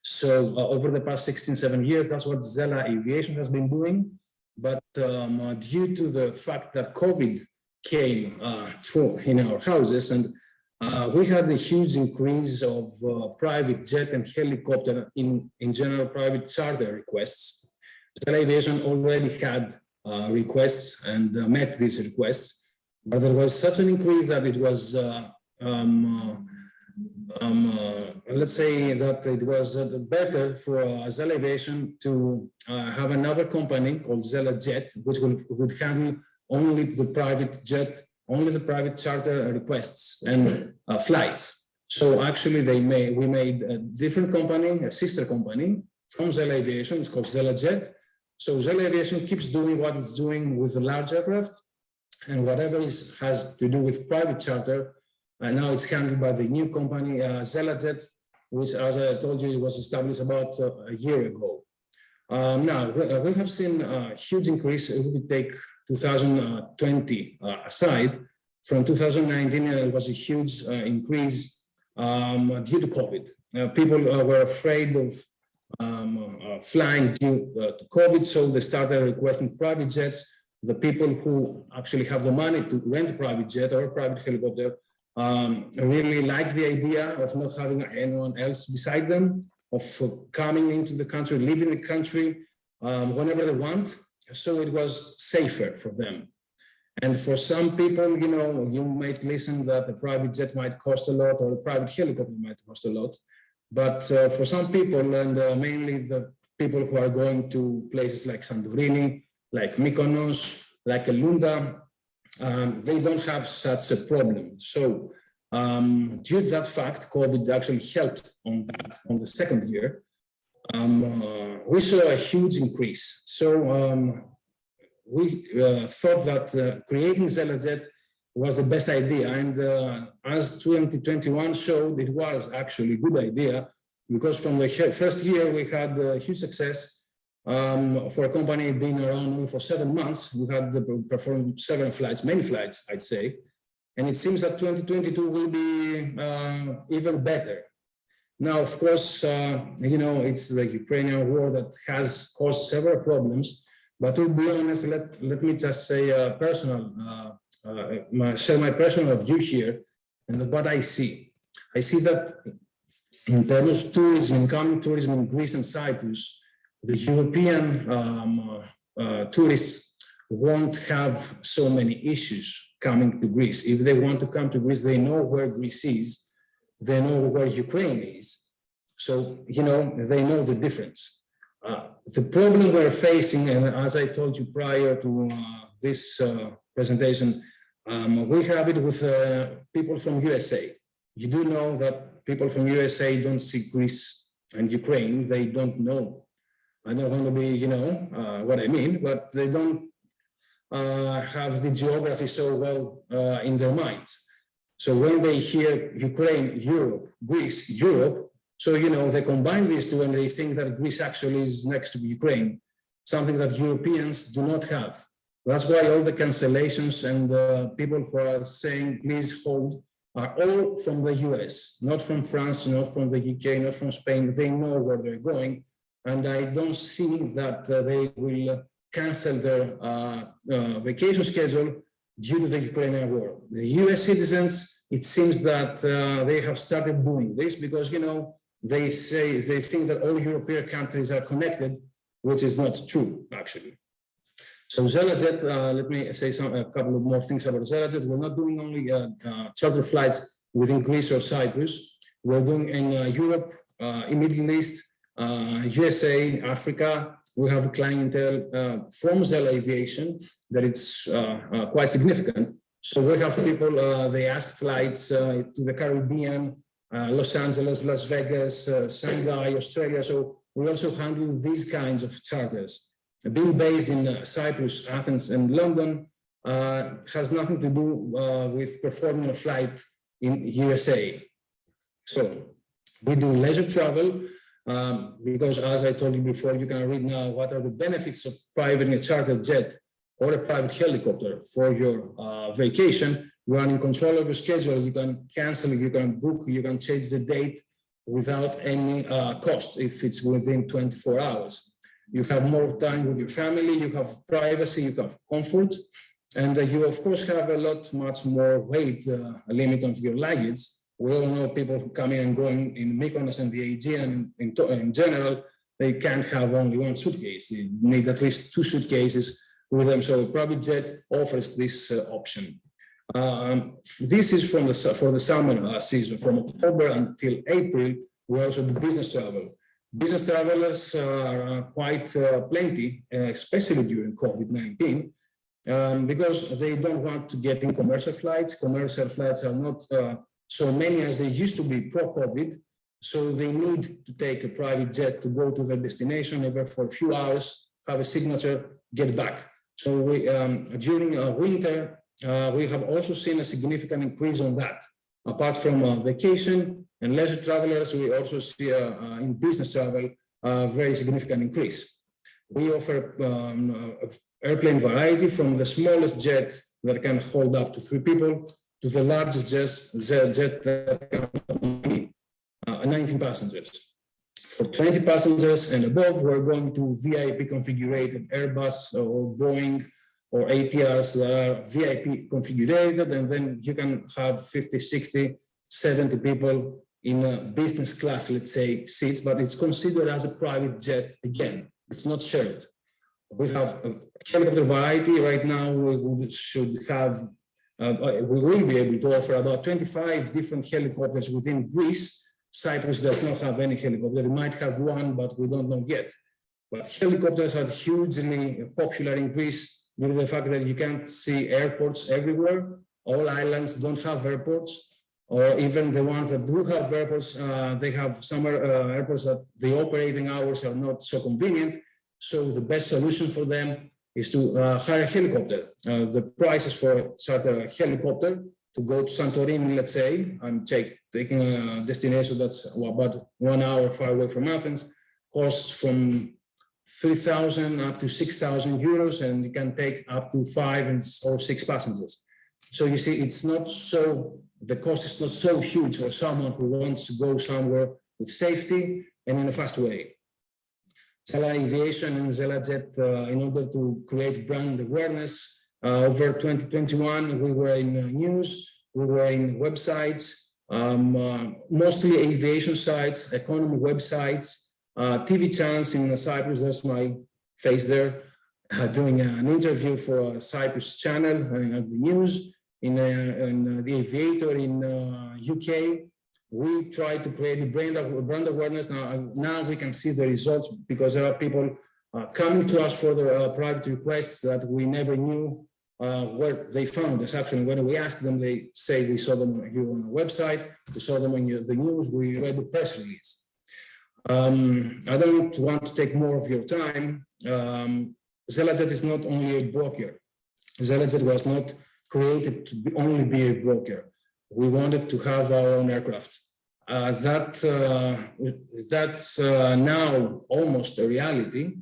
So over the past 16-17 years, that's what Zela Aviation has been doing. But due to the fact that COVID came in our houses, and we had a huge increase of private jet and helicopter, in general private charter requests. Zela Aviation already had requests and met these requests, but there was such an increase that it was let's say that it was better for Zela Aviation to have another company called Zela Jet, which would handle only the private jet, only the private charter requests and flights. So actually we made a different company, a sister company from Zela Aviation. It's called Zela Jet. So Zela Aviation keeps doing what it's doing with the large aircraft, and whatever has to do with private charter, and now it's handled by the new company, Zela Jet, which, as I told you, was established about a year ago. Now, we have seen a huge increase. If we take 2020 aside, from 2019, it was a huge increase due to COVID. People were afraid of flying due to COVID, so they started requesting private jets. The people who actually have the money to rent a private jet or a private helicopter really like the idea of not having anyone else beside them, of coming into the country, leaving the country whenever they want. So it was safer for them. And for some people, you know, you might listen that a private jet might cost a lot or a private helicopter might cost a lot. But for some people, and mainly the people who are going to places like Santorini, like Mykonos, like Elunda, they don't have such a problem. So due to that fact, COVID actually helped on that on the second year. We saw a huge increase. So we thought that creating Zela Jet was the best idea. And as 2021 showed, it was actually a good idea, because from the first year we had a huge success. For a company being around only for 7 months, we had performed 7 flights, many flights, I'd say. And it seems that 2022 will be even better. Now, of course, you know, it's the Ukrainian war that has caused several problems. But to be honest, let me just say share my personal view here and what I see. I see that in terms of tourism, incoming tourism in Greece and Cyprus, the European tourists won't have so many issues coming to Greece. If they want to come to Greece, they know where Greece is, they know where Ukraine is. So, you know, they know the difference. The problem we're facing, and as I told you prior to this presentation, we have it with people from USA. You do know that people from USA don't see Greece and Ukraine. They don't know. I don't want to be, you know, what I mean, but they don't have the geography so well in their minds. So when they hear Ukraine, Europe, Greece, Europe, so, you know, they combine these two and they think that Greece actually is next to Ukraine, something that Europeans do not have. That's why all the cancellations and people who are saying, please hold, are all from the US, not from France, not from the UK, not from Spain. They know where they're going. And I don't see that they will cancel their vacation schedule due to the Ukrainian war. The US citizens, it seems that they have started doing this because, you know, they think that all European countries are connected, which is not true, actually. So Zela Jet, let me say a couple of more things about Zela Jet. We're not doing only charter flights within Greece or Cyprus. We're doing in Europe, in Middle East, USA, Africa. We have a clientele from Zela Aviation that it's quite significant. So we have people, they ask flights to the Caribbean, Los Angeles, Las Vegas, Shanghai, Australia. So we also handle these kinds of charters. Being based in Cyprus, Athens, and London has nothing to do with performing a flight in USA. So we do leisure travel because, as I told you before, you can read now what are the benefits of private a charter jet or a private helicopter for your vacation. You are in control of your schedule. You can cancel, you can book, you can change the date without any cost if it's within 24 hours. You have more time with your family, you have privacy, you have comfort, and you of course have a much more weight limit of your luggage. We all know people who come in and going in Mykonos and the Aegean in general, they can't have only one suitcase. They need at least 2 suitcases with them. So a private jet offers this option. This is for the summer season, from October until April. We also do business travel. Business travelers are quite plenty, especially during COVID-19, because they don't want to get in commercial flights. Commercial flights are not so many as they used to be pro-COVID, so they need to take a private jet to go to their destination, even for a few hours, have a signature, get back. So we, during winter, we have also seen a significant increase on that. Apart from vacation and leisure travelers, we also see in business travel a very significant increase. We offer airplane variety from the smallest jet that can hold up to 3 people to the largest jet that can 19 passengers. For 20 passengers and above, we're going to VIP configured Airbus or Boeing or ATRs that are VIP configured, and then you can have 50, 60, 70 people in a business class, let's say, seats, but it's considered as a private jet again. It's not shared. We have a helicopter variety. Right now, we should have, we will be able to offer about 25 different helicopters within Greece. Cyprus does not have any helicopter. It might have one, but we don't know yet. But helicopters are hugely popular in Greece due to the fact that you can't see airports everywhere. All islands don't have airports, or even the ones that do have airports, they have some airports that the operating hours are not so convenient. So the best solution for them is to hire a helicopter. The prices for charter a helicopter to go to Santorini, let's say, I'm taking a destination that's about 1 hour far away from Athens, costs from 3,000 up to 6,000 euros, and you can take up to 5 or 6 passengers. So you see, it's not so, the cost is not so huge for someone who wants to go somewhere with safety and in a fast way. Zela Aviation and Zela Jet, in order to create brand awareness, over 2021, we were in news, we were in websites, mostly aviation sites, economy websites, TV channels in Cyprus. There's my face there, doing an interview for a Cyprus channel and the news. In the Aviator in UK, we try to create brand awareness. Now we can see the results because there are people coming to us for their private requests that we never knew where they found us. Actually, when we ask them, they say we saw them here on the website, we saw them on the news, we read the press release. I don't want to take more of your time. Zela Jet is not only a broker. Zela Jet was not created to only be a broker. We wanted to have our own aircraft. That's now almost a reality.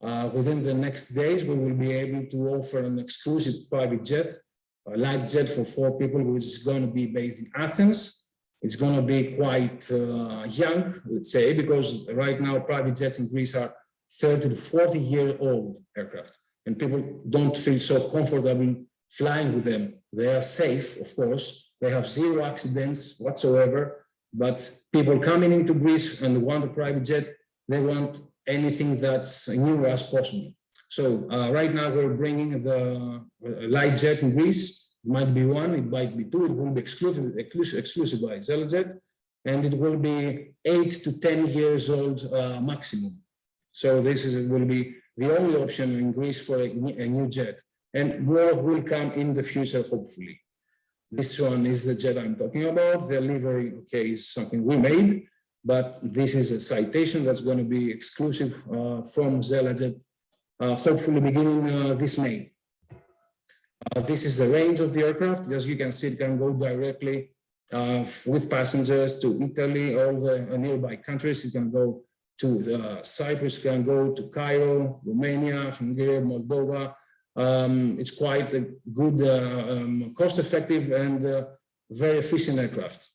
Within the next days, we will be able to offer an exclusive private jet, a light jet for 4 people, which is going to be based in Athens. It's going to be quite young, let's say, because right now private jets in Greece are 30 to 40-year-old aircraft, and people don't feel so comfortable flying with them. They are safe, of course. They have 0 accidents whatsoever, but people coming into Greece and want a private jet, they want anything that's new as possible. So right now we're bringing the light jet in Greece. It might be 1, it might be 2, it will be exclusive by Zela Jet, and it will be 8 to 10 years old maximum. So this will be the only option in Greece for a new jet, and more will come in the future, hopefully. This one is the jet I'm talking about. The livery, okay, is something we made, but this is a citation that's going to be exclusive from Zela Jet, hopefully beginning this May. This is the range of the aircraft. As you can see, it can go directly with passengers to Italy, all the nearby countries. It can go to Cyprus, it can go to Cairo, Romania, Hungary, Moldova. It's quite a good, cost-effective and very efficient aircraft.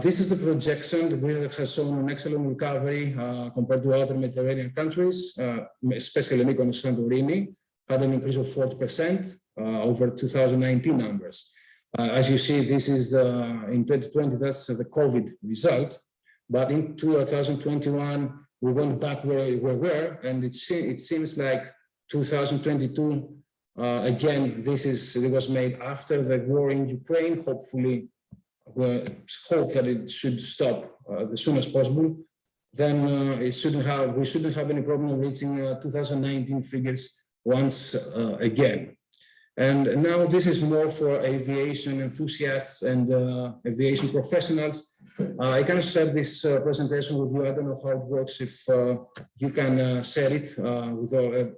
This is the projection. The Greece has shown an excellent recovery compared to other Mediterranean countries, especially Mykonos and Santorini, had an increase of 40% over 2019 numbers. As you see, this is in 2020, that's the COVID result. But in 2021, we went back where we were, and it seems like 2022 Again, it was made after the war in Ukraine. Hopefully, we hope that it should stop as soon as possible. Then we shouldn't have any problem reaching 2019 figures once again. And now this is more for aviation enthusiasts and aviation professionals. I can share this presentation with you. I don't know how it works, if you can share it with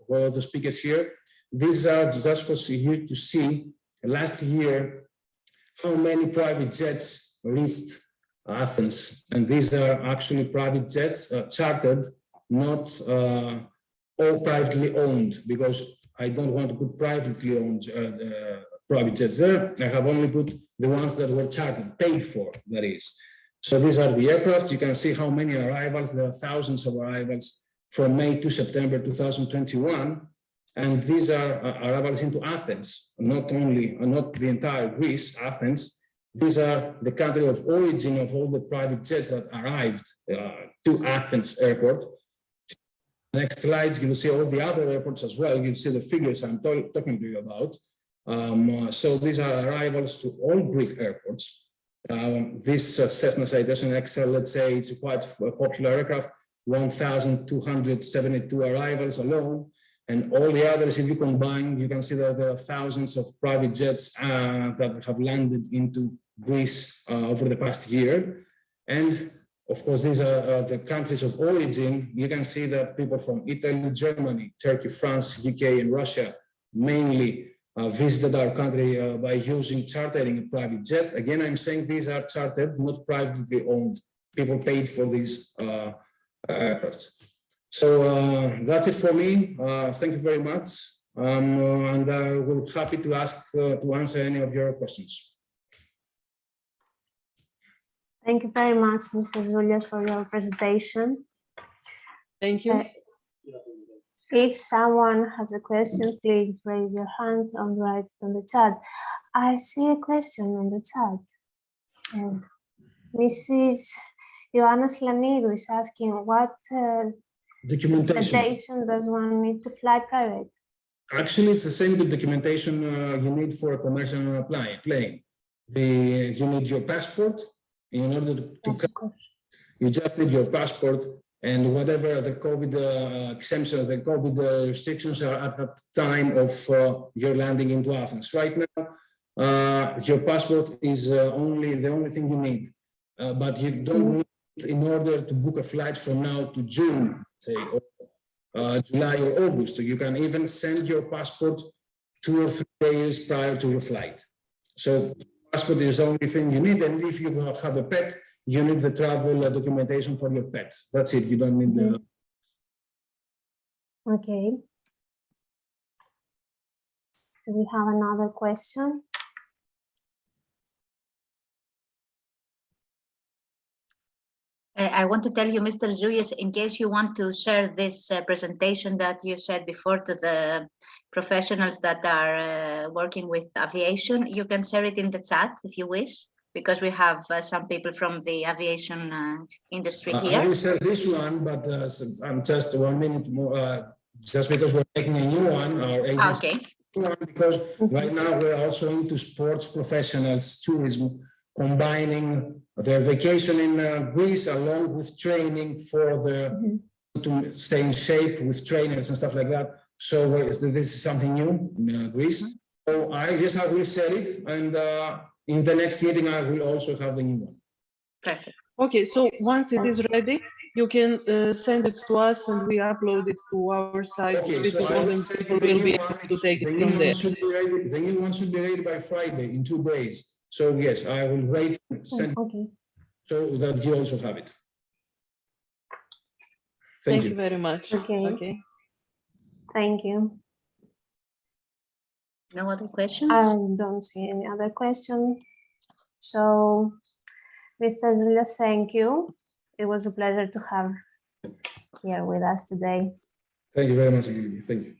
all the speakers here. These are just for you to see last year how many private jets reached Athens. And these are actually private jets, chartered, not all privately owned, because I don't want to put privately owned private jets there. I have only put the ones that were chartered, paid for, that is. So these are the aircraft. You can see how many arrivals. There are thousands of arrivals from May to September 2021. And these are arrivals into Athens, not the entire Greece, Athens. These are the country of origin of all the private jets that arrived to Athens airport. Next slides, you will see all the other airports as well. You'll see the figures I'm talking to you about. So these are arrivals to all Greek airports. This Cessna Citation XL, let's say, it's a quite popular aircraft, 1,272 arrivals alone. And all the others, if you combine, you can see that there are thousands of private jets that have landed into Greece over the past year. And of course, these are the countries of origin. You can see that people from Italy, Germany, Turkey, France, UK, and Russia mainly visited our country by using chartering a private jet. Again, I'm saying these are chartered, not privately owned. People paid for these aircraft. So that's it for me. Thank you very much. And we're happy to answer any of your questions. Thank you very much, Mr. Zoulias, for your presentation. Thank you. If someone has a question, please raise your hand and write it on the chat. I see a question on the chat. And Mrs. Ioanna Slanidou is asking, what documentation does one need to fly private? Actually, it's the same documentation you need for a commercial plane. You need your passport. In order to come, you just need your passport and whatever the COVID exemptions, the COVID restrictions are at the time of your landing into Athens. Right now, your passport is the only thing you need, but you don't need it in order to book a flight from now to June, say, or July or August. You can even send your passport 2 or 3 days prior to your flight. So passport is the only thing you need, and if you have a pet, you need the travel documentation for your pet. That's it. You don't need the. Okay. Do we have another question? I want to tell you, Mr. Zoulias, in case you want to share this presentation that you said before to the professionals that are working with aviation, you can share it in the chat if you wish, because we have some people from the aviation industry here. I will share this one, but I'm just 1 minute more, just because we're making a new one. Our agency, okay. Because right now we're also into sports professionals, tourism, combining their vacation in Greece along with training for to stay in shape with trainers and stuff like that. So this is something new in Greece. So I will share it, and in the next meeting I will also have the new one. Perfect. Okay, so once it is ready, you can send it to us and we upload it to our site. Okay, so people will be able to take it from there. The new one should be ready by Friday, in 2 days. So yes, I will wait and send so that you also have it. Thank you very much. Okay. Thank you. No other questions? I don't see any other question. So, Mr. Zoulias, thank you. It was a pleasure to have here with us today. Thank you very much, Olivia. Thank you.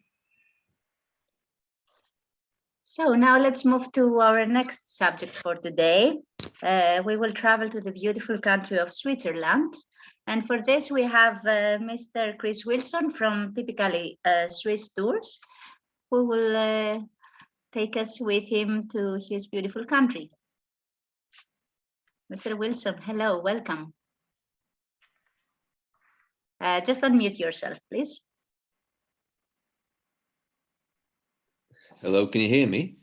So now let's move to our next subject for today. We will travel to the beautiful country of Switzerland. And for this, we have Mr. Chris Wilson from Typically Swiss Tours, who will take us with him to his beautiful country. Mr. Wilson, hello, welcome. Just unmute yourself, please. Hello, can you hear me?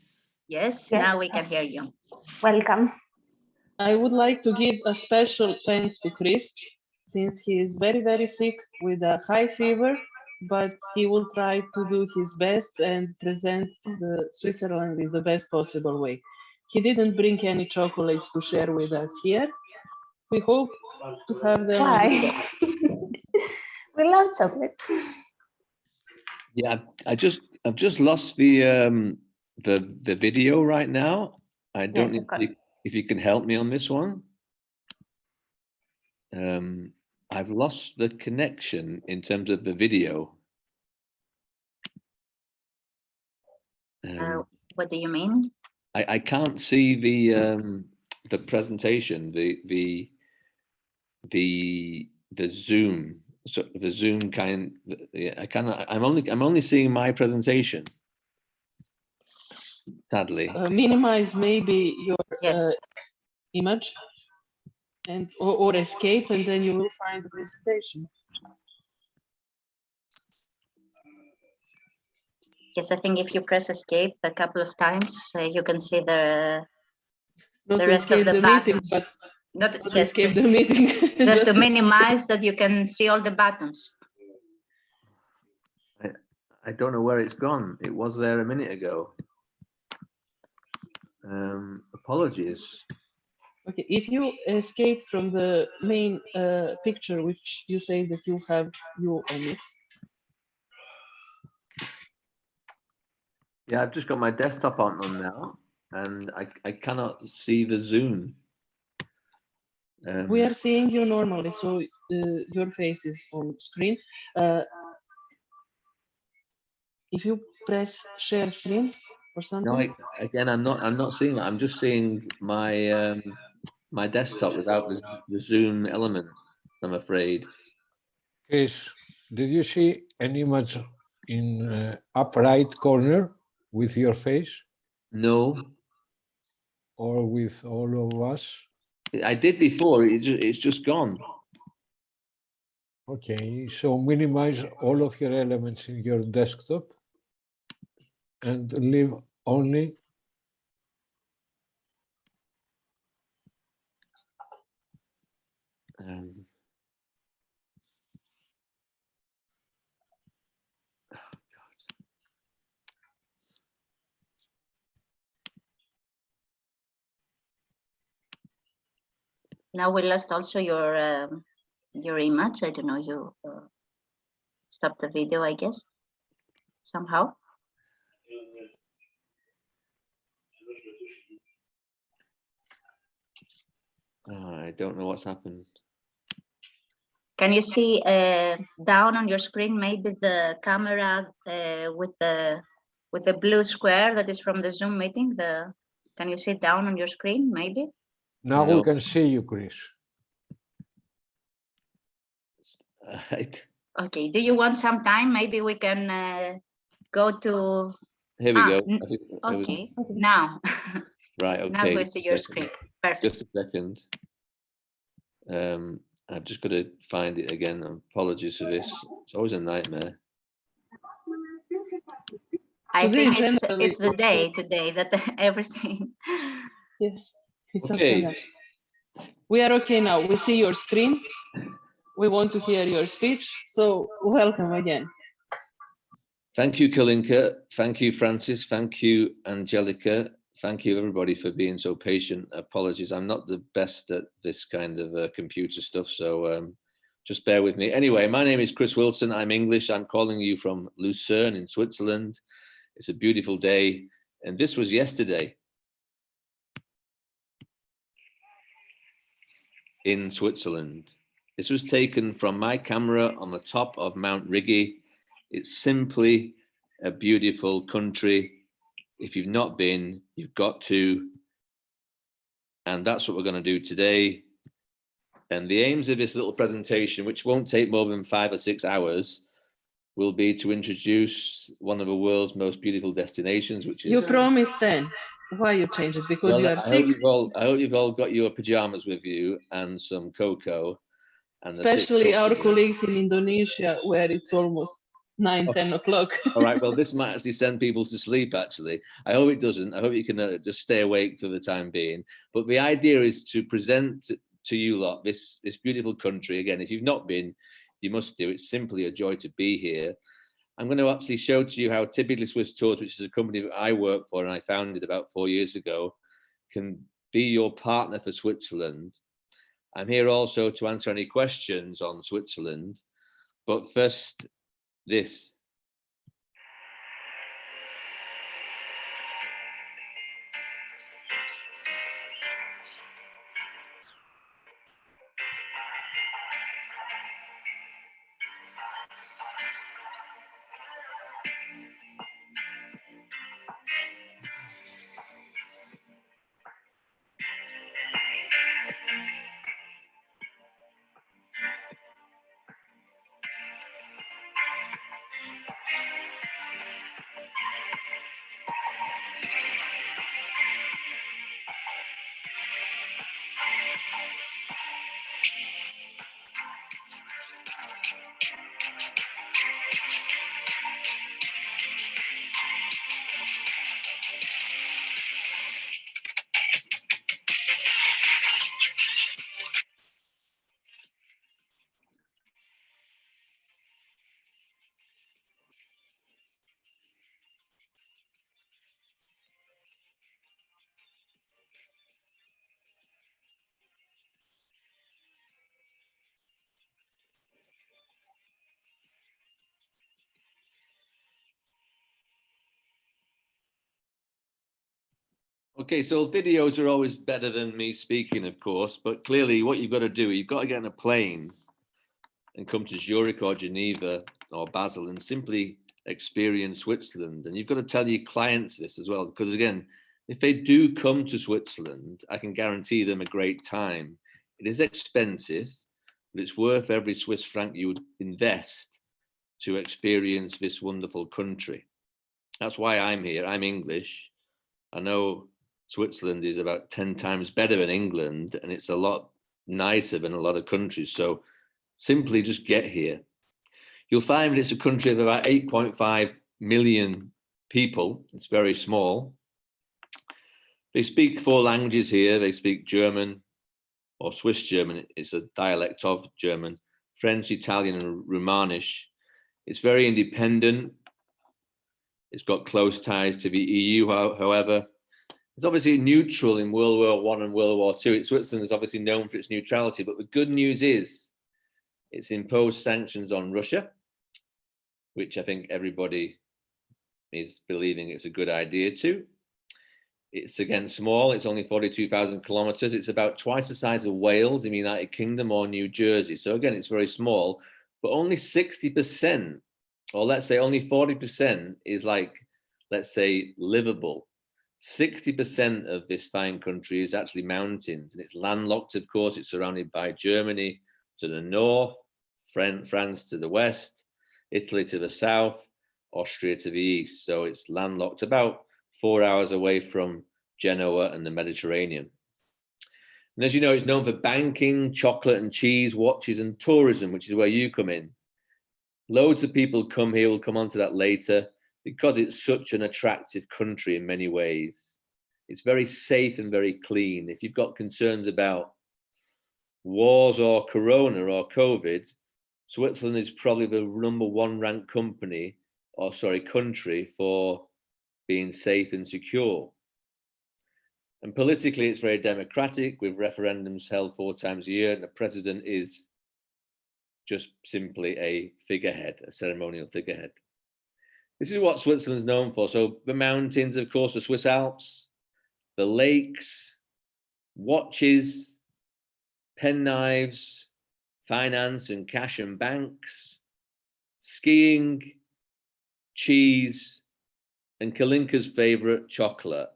Yes, Yes. now we can hear you. Welcome. I would like to give a special thanks to Chris, since he is very, very sick with a high fever, but he will try to do his best and present the Switzerland in the best possible way. He didn't bring any chocolates to share with us here. We hope to have them on the Why? spot. We love chocolates. Yeah, I've just lost the video right now. I don't Yes, know of course. if you can help me on this one. I've lost the connection in terms of the video. What do you mean? I can't see the presentation, the Zoom. So the Zoom kind, yeah, I cannot. I'm only seeing my presentation. Sadly. Minimize maybe your Yes. image and or escape, and then you will find the presentation. Yes, I think if you press escape a couple of times, you can see the Not to rest of escape the the meeting, buttons. but Not to yes, escape just, the meeting. just to minimize that you can see all the buttons. I don't know where it's gone. It was there a minute ago. Apologies. Okay, if you escape from the main picture, which you say that you have you on it. Yeah, I've just got my desktop on now, and I cannot see the Zoom. We are seeing you normally, so your face is on screen. If you press share screen or something. No, again, I'm not seeing that. I'm just seeing my my desktop without the Zoom element, I'm afraid. Chris, did you see an image in up right corner with your face? No. Or with all of us? I did before. It's just gone. Okay, so minimize all of your elements in your desktop and leave only Now we lost also your image. I don't know. You stopped the video, I guess, somehow. I don't know what's happened. Can you see down on your screen maybe the camera with the blue square that is from the Zoom meeting? Can you see down on your screen maybe? now No. we can see you, Chris. Okay. Do you want some time? Maybe we can go to. Here we go. Okay. Now. Right. Okay. Now we see your screen. Perfect. Just a second. I've just got to find it again. Apologies for this. It's always a nightmare. I Today think generally it's the day today that everything. Yes, it's Okay. okay. We are okay now. We see your screen. We want to hear your speech. So welcome again. Thank you, Kalinka. Thank you, Francis. Thank you, Angelica. Thank you, everybody, for being so patient. Apologies, I'm not the best at this kind of computer stuff, so just bear with me. Anyway, my name is Chris Wilson. I'm English. I'm calling you from Lucerne in Switzerland. It's a beautiful day, and this was yesterday in Switzerland. This was taken from my camera on the top of Mount Rigi. It's simply a beautiful country. If you've not been, you've got to. And that's what we're going to do today. And the aims of this little presentation, which won't take more than 5 or 6 hours, will be to introduce one of the world's most beautiful destinations, which is. You promised 10. Why you change it? Because you are sick? I hope you've all got your pajamas with you and some cocoa. And Especially our colleagues in Indonesia, where it's almost 9-10 o'clock. All right, well, this might actually send people to sleep, actually. I hope it doesn't. I hope you can just stay awake for the time being. But the idea is to present to you lot this beautiful country. Again, if you've not been, you must do. It's simply a joy to be here. I'm going to actually show to you how Typically Swiss Tours, which is a company that I work for and I founded about 4 years ago, can be your partner for Switzerland. I'm here also to answer any questions on Switzerland. But first, this. Okay, so videos are always better than me speaking, of course, but clearly what you've got to do, you've got to get on a plane and come to Zurich or Geneva or Basel and simply experience Switzerland. And you've got to tell your clients this as well, because again, if they do come to Switzerland, I can guarantee them a great time. It is expensive, but it's worth every Swiss franc you would invest to experience this wonderful country. That's why I'm here. I'm English. I know Switzerland is about 10 times better than England, and it's a lot nicer than a lot of countries. So simply just get here. You'll find it's a country of about 8.5 million people. It's very small. They speak 4 languages here. They speak German or Swiss German. It's a dialect of German, French, Italian, and Romanish. It's very independent. It's got close ties to the EU, however. It's obviously neutral in World War I and World War II. Switzerland is obviously known for its neutrality, but the good news is it's imposed sanctions on Russia, which I think everybody is believing it's a good idea to. It's again small, it's only 42,000 kilometers. It's about twice the size of Wales in the United Kingdom or New Jersey. So again, it's very small, but only 60%, or let's say only 40% is like, let's say, livable. 60% of this fine country is actually mountains, and it's landlocked, of course. It's surrounded by Germany to the north, France to the west, Italy to the south, Austria to the east. So it's landlocked, about 4 hours away from Genoa and the Mediterranean. And as you know, it's known for banking, chocolate and cheese, watches, and tourism, which is where you come in. Loads of people come here, we'll come on to that later, because it's such an attractive country in many ways. It's very safe and very clean. If you've got concerns about wars or corona or COVID, Switzerland is probably the #1 ranked country for being safe and secure. And politically, it's very democratic, with referendums held 4 times a year, and the president is just simply a figurehead, a ceremonial figurehead. This is what Switzerland's known for. So the mountains, of course, the Swiss Alps, the lakes, watches, penknives, finance and cash and banks, skiing, cheese, and Kalinka's favorite, chocolate.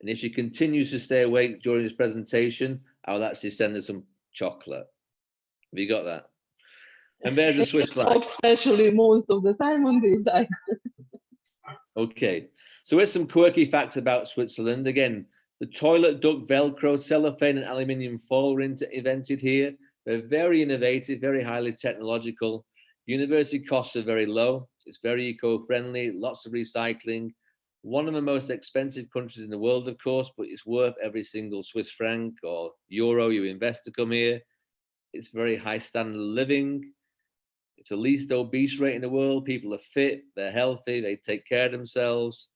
And if she continues to stay awake during this presentation, I'll actually send her some chocolate. Have you got that? And there's a Swiss flag. Especially most of the time on this side. Okay, so here's some quirky facts about Switzerland. Again, the toilet duct, Velcro, cellophane, and aluminium foil were invented here. They're very innovative, very highly technological. University costs are very low. It's very eco-friendly, lots of recycling. One of the most expensive countries in the world, of course, but it's worth every single Swiss franc or euro you invest to come here. It's very high standard of living. It's the least obese rate in the world. People are fit, they're healthy, they take care of themselves.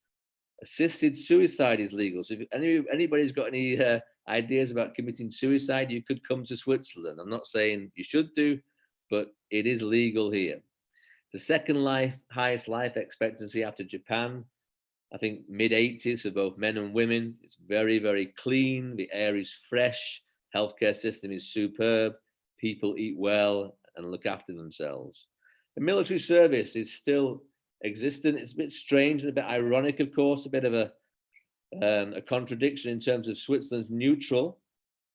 Assisted suicide is legal. So if anybody's got any ideas about committing suicide, you could come to Switzerland. I'm not saying you should do, but it is legal here. The second highest life expectancy after Japan, I think mid-80s for both men and women. It's very, very clean. The air is fresh. Healthcare system is superb. People eat well and look after themselves. The military service is still existent. It's a bit strange and a bit ironic, of course, a bit of a contradiction in terms of Switzerland's neutral,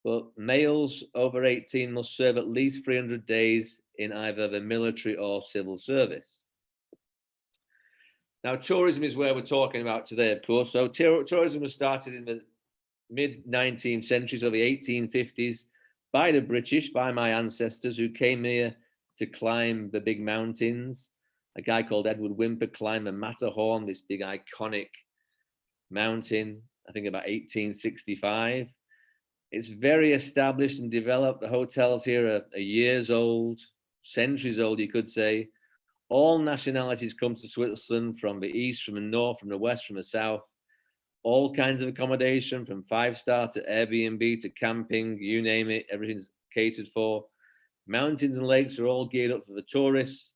but males over 18 must serve at least 300 days in either the military or civil service. Now, tourism is where we're talking about today, of course. So tourism was started in the mid-19th century, so the 1850s, by the British, by my ancestors who came here to climb the big mountains. A guy called Edward Whymper climbed the Matterhorn, this big iconic mountain, I think about 1865. It's very established and developed. The hotels here are years old, centuries old, you could say. All nationalities come to Switzerland, from the east, from the north, from the west, from the south. All kinds of accommodation, from 5-star to Airbnb to camping, you name it, everything's catered for. Mountains and lakes are all geared up for the tourists.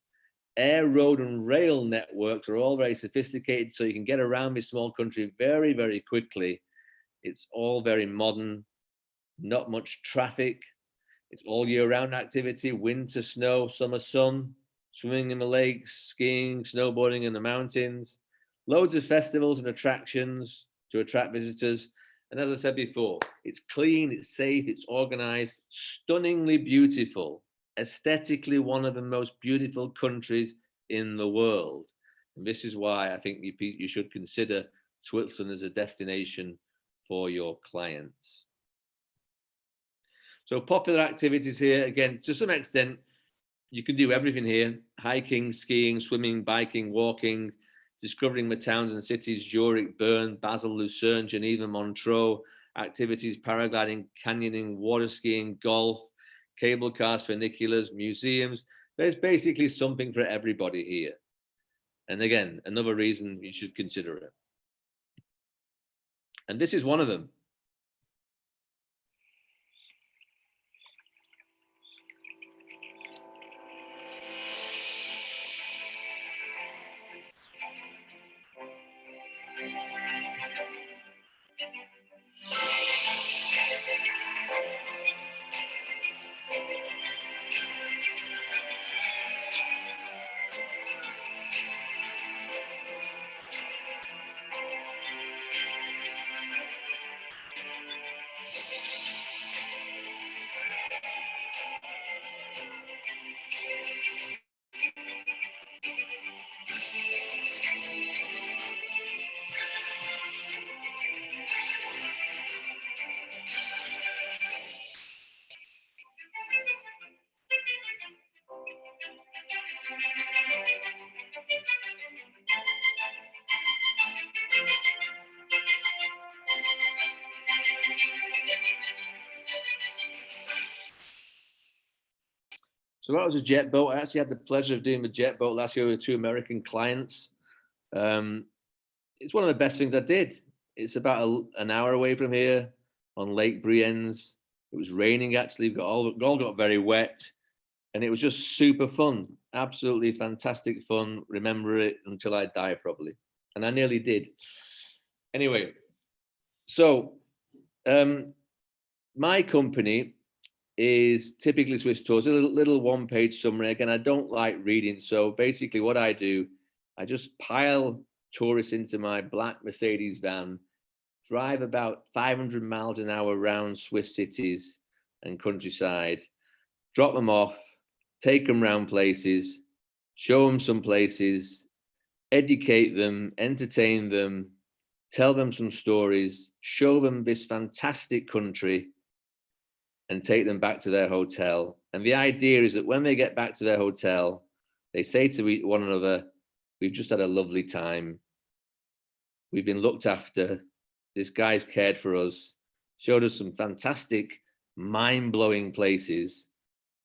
Air, road, and rail networks are all very sophisticated, so you can get around this small country very, very quickly. It's all very modern, not much traffic. It's all year-round activity, winter, snow, summer, sun, swimming in the lakes, skiing, snowboarding in the mountains. Loads of festivals and attractions to attract visitors. And as I said before, it's clean, it's safe, it's organized, stunningly beautiful, aesthetically one of the most beautiful countries in the world. And this is why I think you should consider Switzerland as a destination for your clients. So popular activities here, again, to some extent, you can do everything here: hiking, skiing, swimming, biking, walking, discovering the towns and cities, Zurich, Bern, Basel, Lucerne, Geneva, Montreux, activities, paragliding, canyoning, water skiing, golf, cable cars, funiculars, museums. There's basically something for everybody here. And again, another reason you should consider it. And this is one of them. So that was a jet boat. I actually had the pleasure of doing the jet boat last year with 2 American clients. It's one of the best things I did. It's about an hour away from here on Lake Brienz. It was raining actually, all got very wet, and it was just super fun. Absolutely fantastic fun. Remember it until I die probably. And I nearly did. Anyway, so my company is typically Swiss Tours, a little one-page summary. Again, I don't like reading. So basically what I do, I just pile tourists into my black Mercedes van, drive about 500 miles an hour around Swiss cities and countryside, drop them off, take them around places, show them some places, educate them, entertain them, tell them some stories, show them this fantastic country, and take them back to their hotel. And the idea is that when they get back to their hotel, they say to one another, we've just had a lovely time. We've been looked after. This guy's cared for us, showed us some fantastic, mind-blowing places,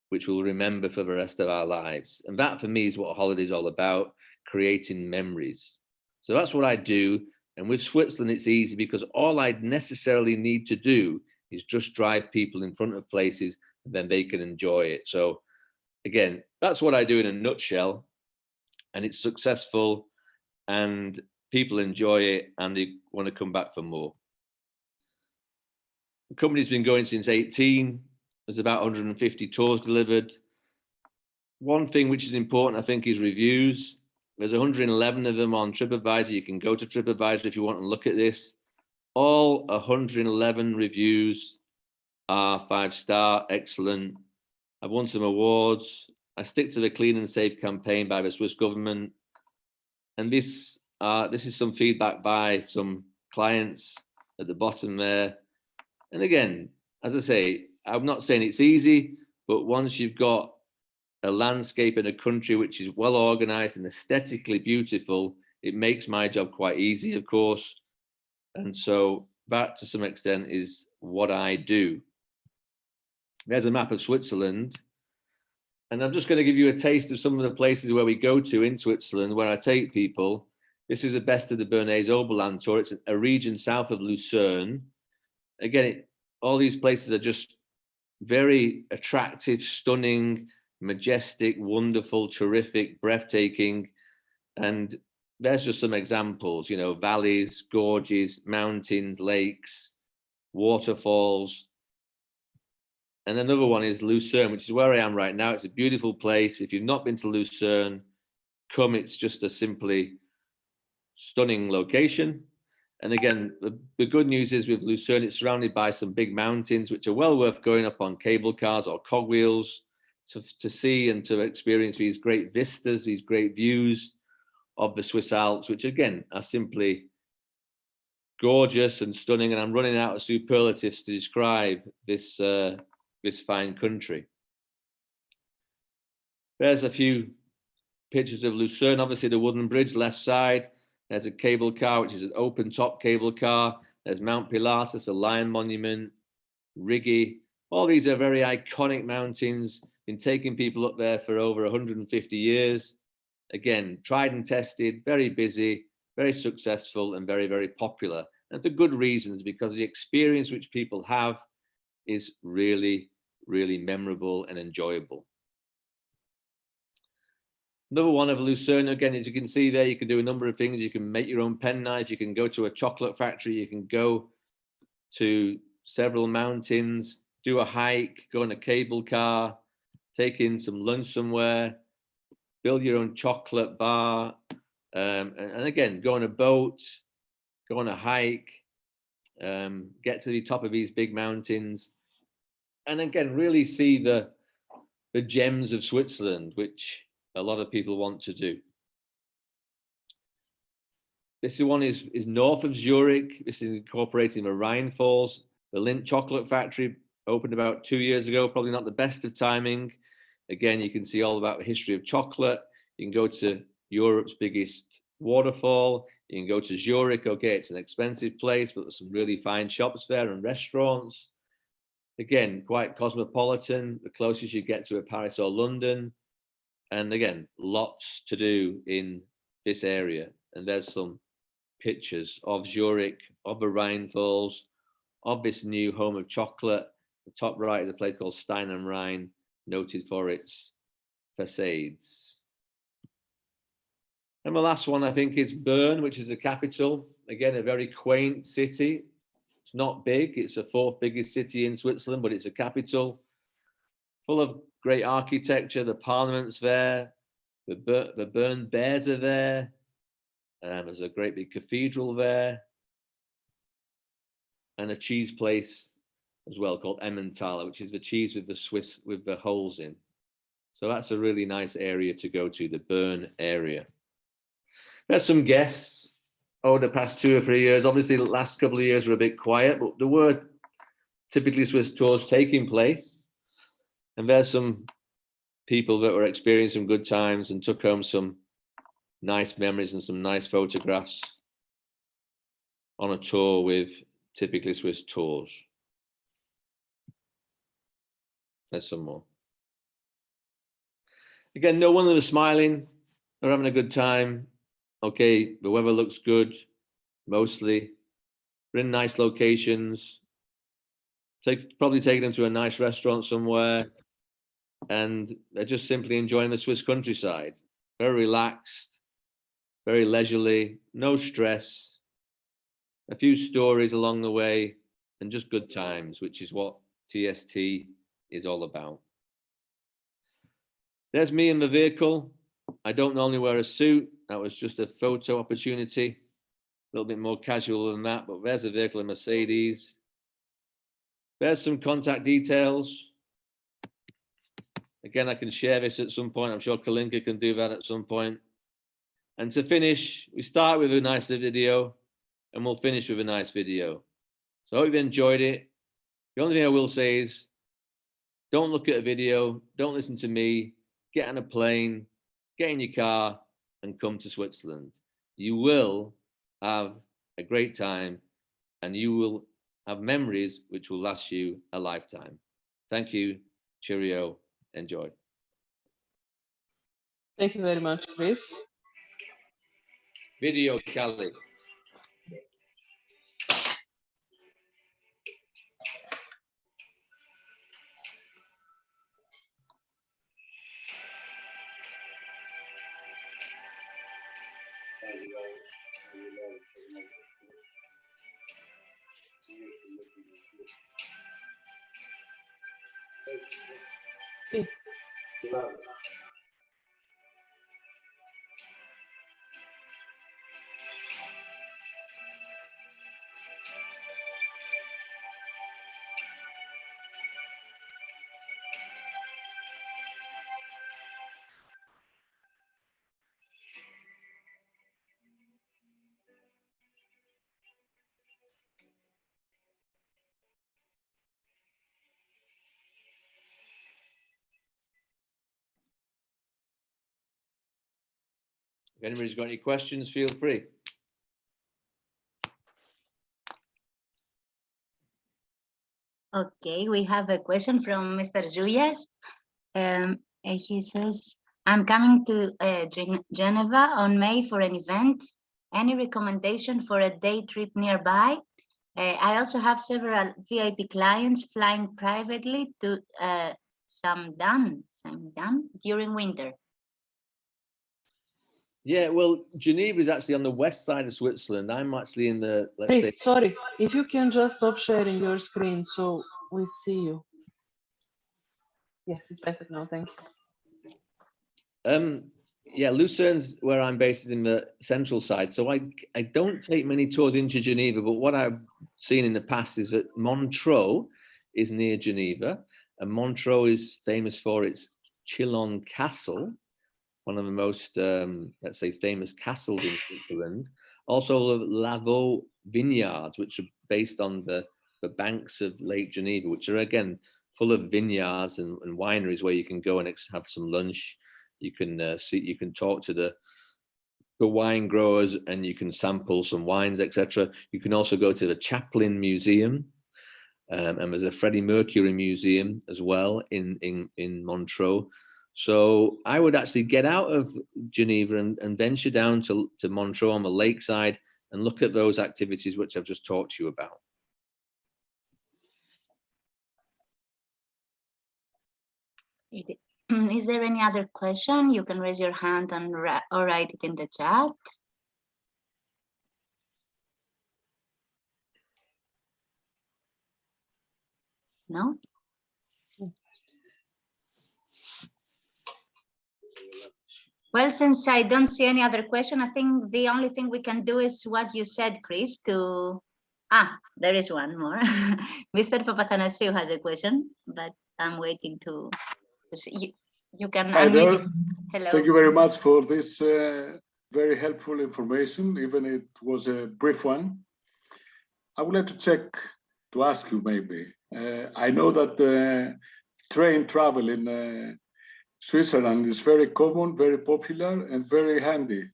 which we'll remember for the rest of our lives. And that for me is what a holiday is all about, creating memories. So that's what I do. And with Switzerland, it's easy because all I necessarily need to do is just drive people in front of places and then they can enjoy it. So again, that's what I do in a nutshell. And it's successful and people enjoy it and they want to come back for more. The company's been going since 18. There's about 150 tours delivered. One thing which is important, I think, is reviews. There's 111 of them on TripAdvisor. You can go to TripAdvisor if you want to look at this. All 111 reviews are 5-star, excellent. I've won some awards. I stick to the Clean and Safe campaign by the Swiss government. And this is some feedback by some clients at the bottom there. And again, as I say, I'm not saying it's easy, but once you've got a landscape in a country which is well organized and aesthetically beautiful, it makes my job quite easy, of course. And so that to some extent is what I do. There's a map of Switzerland. And I'm just going to give you a taste of some of the places where we go to in Switzerland, where I take people. This is the Best of the Bernese Oberland tour. It's a region south of Lucerne. Again, all these places are just very attractive, stunning, majestic, wonderful, terrific, breathtaking. And there's just some examples, you know, valleys, gorges, mountains, lakes, waterfalls. And another one is Lucerne, which is where I am right now. It's a beautiful place. If you've not been to Lucerne, come. It's just a simply stunning location. And again, the good news is with Lucerne, it's surrounded by some big mountains, which are well worth going up on cable cars or cogwheels to see and to experience these great vistas, these great views of the Swiss Alps, which again are simply gorgeous and stunning. And I'm running out of superlatives to describe this this fine country. There's a few pictures of Lucerne. Obviously, the wooden bridge left side. There's a cable car, which is an open top cable car. There's Mount Pilatus, a lion monument, Rigi. All these are very iconic mountains. Been taking people up there for over 150 years. Again, tried and tested, very busy, very successful, and very, very popular. And for good reasons, because the experience which people have is really, really memorable and enjoyable. Another one of Lucerne, again, as you can see there, you can do a number of things. You can make your own penknife. You can go to a chocolate factory. You can go to several mountains, do a hike, go on a cable car, take in some lunch somewhere, build your own chocolate bar, and again, go on a boat, go on a hike, get to the top of these big mountains, and again, really see the gems of Switzerland, which a lot of people want to do. This one is north of Zurich. This is incorporating the Rhine Falls. The Lindt Chocolate Factory opened about 2 years ago, probably not the best of timing. Again, you can see all about the history of chocolate. You can go to Europe's biggest waterfall. You can go to Zurich. Okay, it's an expensive place, but there's some really fine shops there and restaurants. Again, quite cosmopolitan, the closest you get to a Paris or London. And again, lots to do in this area. And there's some pictures of Zurich, of the Rhine Falls, of this new home of chocolate. The top right is a place called Stein am Rhein, noted for its facades. And the last one, I think, is Bern, which is the capital. Again, a very quaint city. It's not big. It's the 4th biggest city in Switzerland, but it's a capital. Full of great architecture. The parliament's there. The Bern Bears are there. There's a great big cathedral there. And a cheese place as well called Emmentaler, which is the cheese with the holes in. So that's a really nice area to go to, the Bern area. There's some guests over the past 2 or 3 years. Obviously, the last couple of years were a bit quiet, but there were typically Swiss tours taking place. And there's some people that were experiencing some good times and took home some nice memories and some nice photographs on a tour with typically Swiss tours. There's some more. Again, no one was smiling. They're having a good time. Okay, the weather looks good, mostly. We're in nice locations. Probably take them to a nice restaurant somewhere. And they're just simply enjoying the Swiss countryside. Very relaxed, very leisurely, no stress. A few stories along the way, and just good times, which is what TST is all about. There's me in the vehicle. I don't normally wear a suit. That was just a photo opportunity. A little bit more casual than that, but there's a vehicle, a Mercedes. There's some contact details. Again, I can share this at some point. I'm sure Kalinka can do that at some point. And to finish, we start with a nice video and we'll finish with a nice video. So I hope you enjoyed it. The only thing I will say is, don't look at a video, don't listen to me, get on a plane, get in your car and come to Switzerland. You will have a great time and you will have memories which will last you a lifetime. Thank you. Cheerio. Enjoy. Thank you very much, Chris. Video, Kelly. If anybody's got any questions, feel free. Okay, we have a question from Mr. Zoulias. He says, I'm coming to Geneva on May for an event. Any recommendation for a day trip nearby? I also have several VIP clients flying privately to Samdan during winter. Yeah, well, Geneva is actually on the west side of Switzerland. I'm actually in the, let's say. Chris, sorry, if you can just stop sharing your screen so we see you. Yes, it's better now, thank you. Yeah, Lucerne's where I'm based is in the central side. So I don't take many tours into Geneva, but what I've seen in the past is that Montreux is near Geneva. And Montreux is famous for its Chillon Castle, one of the most, let's say, famous castles in Switzerland. Also the Lavaux vineyards, which are based on the banks of Lake Geneva, which are, again, full of vineyards and wineries where you can go and have some lunch. You can you can talk to the wine growers and you can sample some wines, etc. You can also go to the Chaplin Museum, and there's a Freddie Mercury Museum as well in Montreux. So I would actually get out of Geneva and venture down to Montreux on the lakeside and look at those activities which I've just talked to you about. Is there any other question? You can raise your hand and or write it in the chat. No? Well, since I don't see any other question, I think the only thing we can do is what you said, Chris, to... there is one more. Mr. Papatheodorou has a question, but I'm waiting to see you. You can Hi there. unmute. Hello. Thank you very much for this very helpful information, even it was a brief one. I would like to ask you maybe. I know that train travel in Switzerland is very common, very popular, and very handy.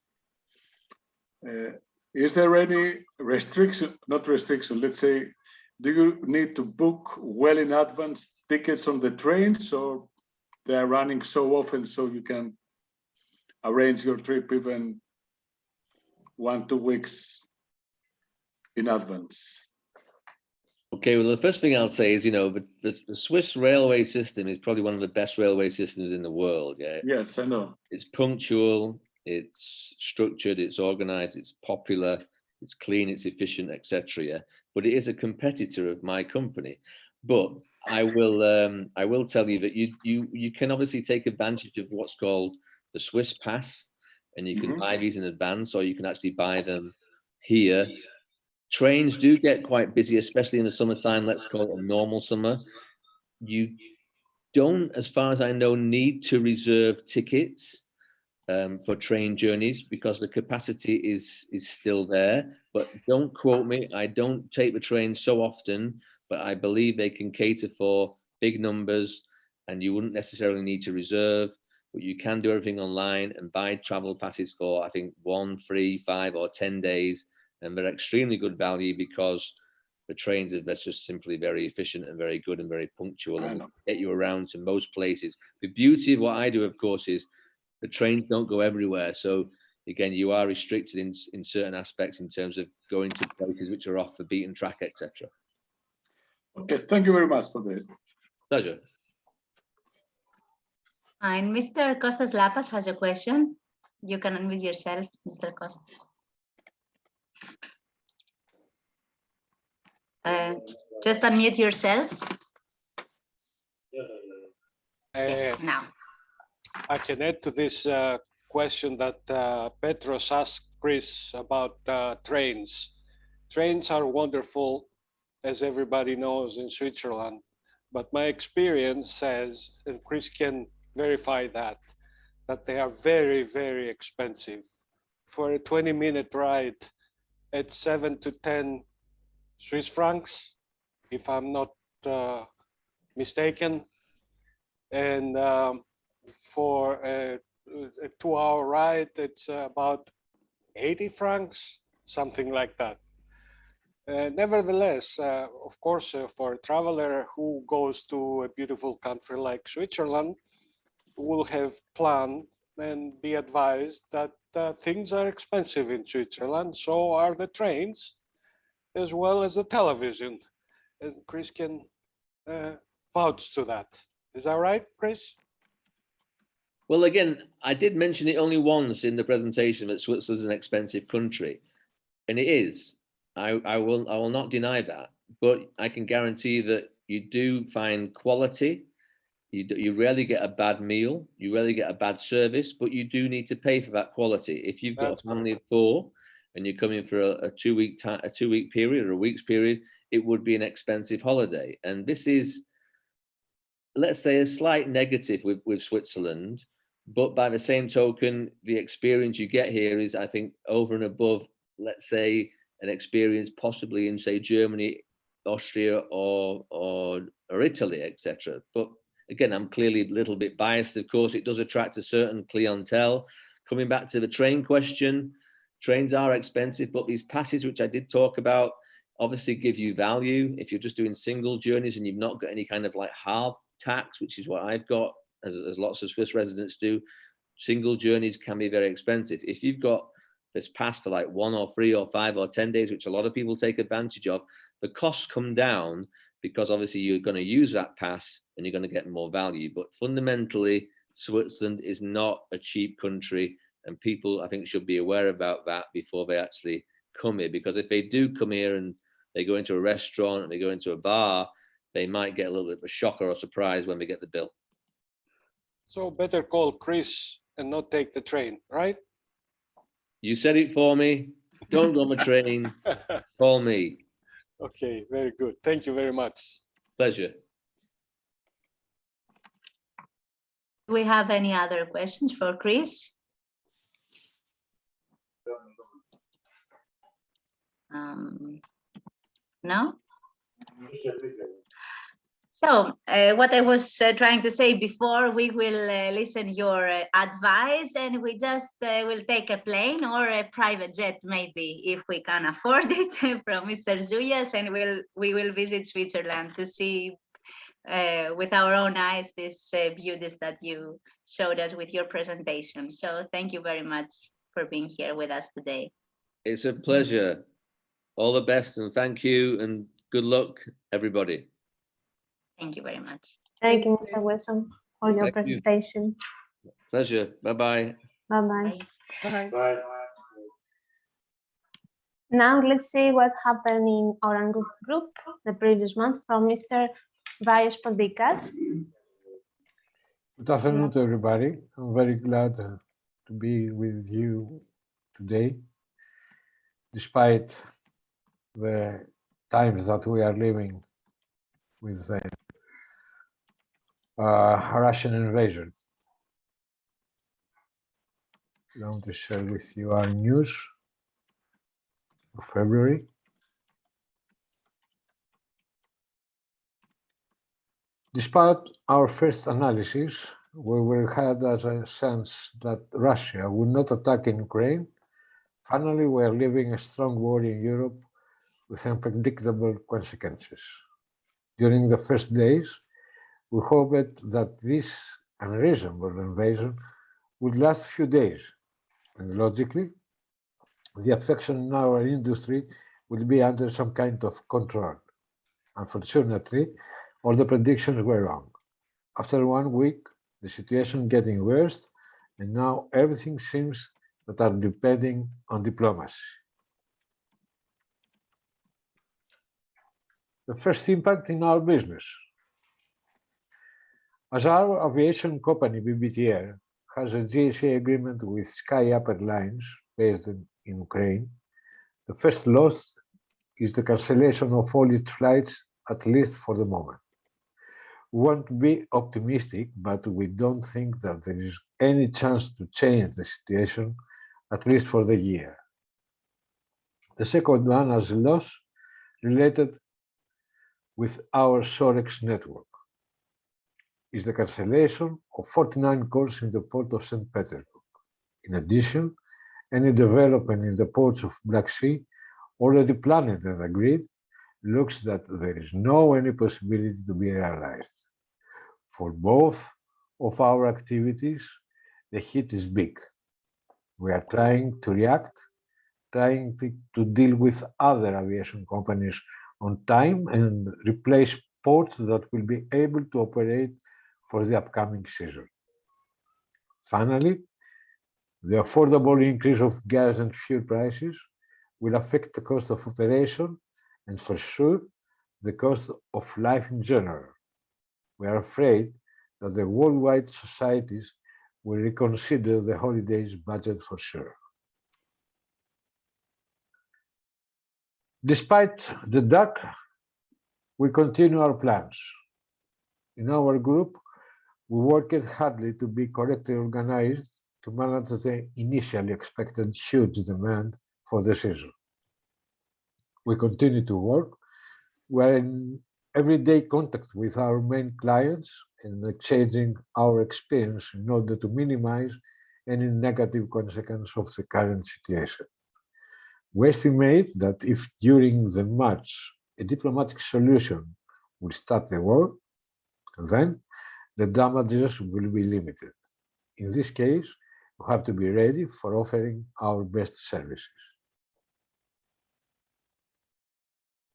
Is there any restriction, not restriction, let's say, do you need to book well in advance tickets on the trains, or they are running so often so you can arrange your trip even 1-2 weeks in advance? Okay, well, the first thing I'll say is, the Swiss railway system is probably one of the best railway systems in the world. Yeah. Yes, I know. It's punctual, it's structured, it's organized, it's popular, it's clean, it's efficient, etc. Yeah. But it is a competitor of my company. But I will tell you that you can obviously take advantage of what's called the Swiss Pass, and you can buy these in advance, or you can actually buy them here. Trains do get quite busy, especially in the summertime. Let's call it a normal summer. You don't, as far as I know, need to reserve tickets for train journeys because the capacity is still there. But don't quote me. I don't take the train so often, but I believe they can cater for big numbers, and you wouldn't necessarily need to reserve. But you can do everything online and buy travel passes for, I think, 1, 3, 5, or 10 days. And they're extremely good value because the trains are just simply very efficient and very good and very punctual and get you around to most places. The beauty of what I do, of course, is the trains don't go everywhere. So again, you are restricted in certain aspects in terms of going to places which are off the beaten track, etc. Okay, thank you very much for this. Pleasure. And Mr. Kostas Lapas has a question. You can unmute yourself, Mr. Kostas. Just unmute yourself. Yes, now. I can add to this question that Petros asked Chris about trains. Trains are wonderful, as everybody knows, in Switzerland. But my experience says, and Chris can verify that they are very, very expensive. For a 20-minute ride at 7 to 10 Swiss francs, if I'm not mistaken. And for a 2-hour ride, it's about 80 francs, something like that. Nevertheless, of course, for a traveler who goes to a beautiful country like Switzerland, will have planned and be advised that things are expensive in Switzerland, so are the trains, as well as the television. And Chris can vouch to that. Is that right, Chris? Well, again, I did mention it only once in the presentation that Switzerland is an expensive country, and it is. I will not deny that, but I can guarantee that you do find quality. You rarely get a bad meal, you rarely get a bad service, but you do need to pay for that quality. If you've got a family of 4 and you're coming for a 2-week period or a week's period, it would be an expensive holiday. And this is, let's say, a slight negative with Switzerland, but by the same token, the experience you get here is, I think, over and above, let's say, an experience possibly in, say, Germany, Austria, or Italy, etc. But again, I'm clearly a little bit biased. Of course, it does attract a certain clientele. Coming back to the train question, trains are expensive, but these passes, which I did talk about, obviously give you value. If you're just doing single journeys and you've not got any kind of like half tax, which is what I've got, as lots of Swiss residents do, single journeys can be very expensive. If you've got this pass for like 1 or 3 or 5 or 10 days, which a lot of people take advantage of, the costs come down because obviously you're going to use that pass and you're going to get more value. But fundamentally, Switzerland is not a cheap country, and people, I think, should be aware about that before they actually come here. Because if they do come here and they go into a restaurant and they go into a bar, they might get a little bit of a shock or a surprise when they get the bill. So better call Chris and not take the train, right? You said it for me. Don't go on the train. Call me. Okay, very good. Thank you very much. Pleasure. Do we have any other questions for Chris? No? So what I was trying to say before, we will listen your advice, and we just will take a plane or a private jet, maybe, if we can afford it, from Mr. Zoulias, and we will visit Switzerland to see with our own eyes these beauties that you showed us with your presentation. So thank you very much for being here with us today. It's a pleasure. All the best, and thank you, and good luck, everybody. Thank you very much. Thank you, Mr. Wilson, for your Thank you. presentation. Pleasure. Bye-bye. Bye-bye. Bye. Now let's see what happened in Orange Group the previous month from Mr. Vaios Pondikas. Good afternoon to everybody. I'm very glad to be with you today, despite the times that we are living with the Russian invasion. I want to share with you our news of February. Despite our first analysis, where we had as a sense that Russia would not attack in Ukraine, finally we are living a strong war in Europe with unpredictable consequences. During the first days, we hoped that this unreasonable invasion would last a few days, and logically, the affection in our industry would be under some kind of control. Unfortunately, all the predictions were wrong. After 1 week, the situation getting worse, and now everything seems that are depending on diplomacy. The first impact in our business. As our aviation company, BBTR, has a GSA agreement with Sky Up Airlines based in Ukraine, the first loss is the cancellation of all its flights, at least for the moment. We want to be optimistic, but we don't think that there is any chance to change the situation, at least for the year. The second one as a loss related with our Sorex network is the cancellation of 49 calls in the port of St. Petersburg. In addition, any development in the ports of Black Sea already planned and agreed looks that there is no any possibility to be realized. For both of our activities, the hit is big. We are trying to react, trying to deal with other aviation companies on time and replace ports that will be able to operate for the upcoming season. Finally, the affordable increase of gas and fuel prices will affect the cost of operation and for sure the cost of life in general. We are afraid that the worldwide societies will reconsider the holidays budget for sure. Despite the dark, we continue our plans. In our group, we worked hardly to be correctly organized to manage the initially expected huge demand for the season. We continue to work. We are in everyday contact with our main clients and exchanging our experience in order to minimize any negative consequence of the current situation. We estimate that if during the March a diplomatic solution will start the war, then the damages will be limited. In this case, we have to be ready for offering our best services.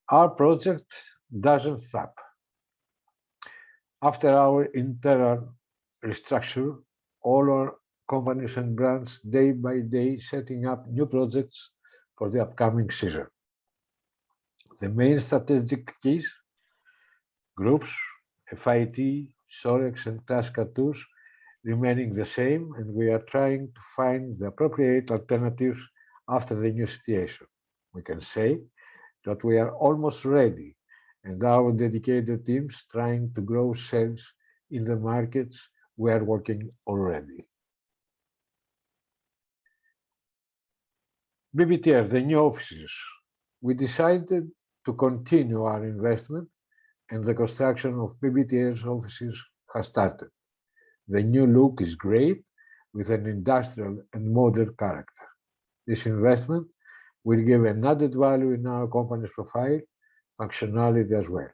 Our project doesn't stop. After our internal restructure, all our companies and brands day by day setting up new projects for the upcoming season. The main strategic keys, groups, FIT, Sorex and Tasca Tours remaining the same, and we are trying to find the appropriate alternatives after the new situation. We can say that we are almost ready, and our dedicated teams trying to grow sales in the markets we are working already. BBTF, the new offices. We decided to continue our investment and the construction of BBTS offices has started. The new look is great with an industrial and modern character. This investment will give an added value in our company's profile, functionality as well.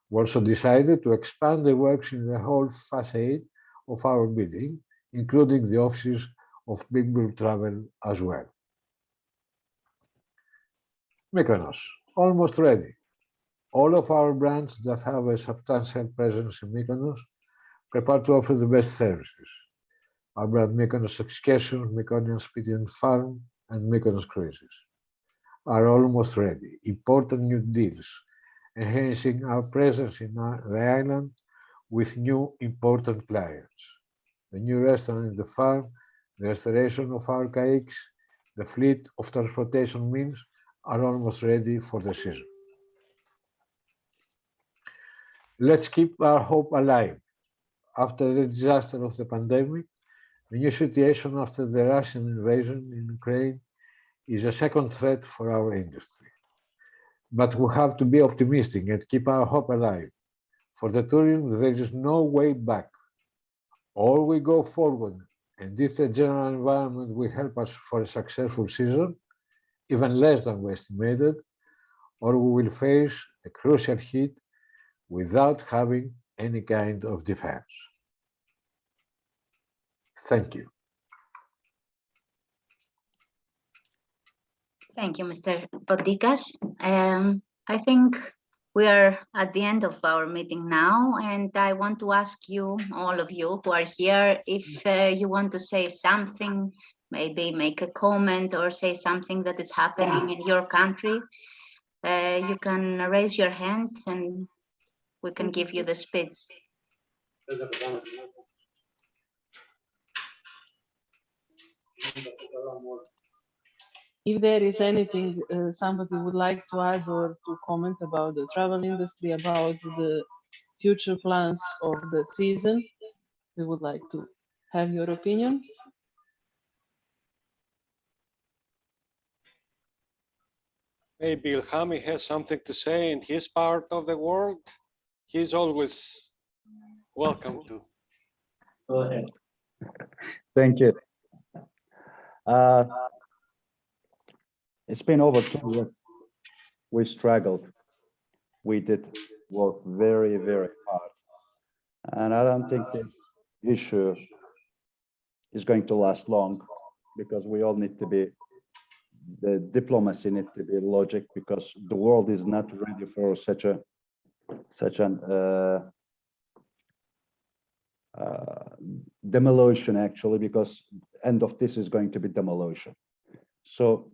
We also decided to expand the works in the whole facade of our building, including the offices of Big Blue Travel as well. Mykonos, almost ready. All of our brands that have a substantial presence in Mykonos prepare to offer the best services. Our brand Mykonos Excursions, Mykonos Spiti and Farm, and Mykonos Cruises are almost ready. Important new deals, enhancing our presence in the island with new important clients. The new restaurant in the farm, the restoration of our kayaks, the fleet of transportation means are almost ready for the season. Let's keep our hope alive. After the disaster of the pandemic, the new situation after the Russian invasion in Ukraine is a second threat for our industry. But we have to be optimistic and keep our hope alive. For the tourism, there is no way back. Or we go forward, and if the general environment will help us for a successful season, even less than we estimated, or we will face the crucial hit without having any kind of defense. Thank you. Thank you, Mr. Podikas. I think we are at the end of our meeting now, and I want to ask you, all of you who are here, if you want to say something, maybe make a comment or say something that is happening in your country. You can raise your hand and we can give you the speech. If there is anything somebody would like to add or to comment about the travel industry, about the future plans of the season, we would like to have your opinion. Maybe Ilhami has something to say in his part of the world. He's always welcome to. Go ahead. Thank you. It's been over 2 years. We struggled. We did work very, very hard. And I don't think this issue is going to last long because we all need to be, the diplomacy needs to be logic because the world is not ready for such an demolition actually, because end of this is going to be demolition. So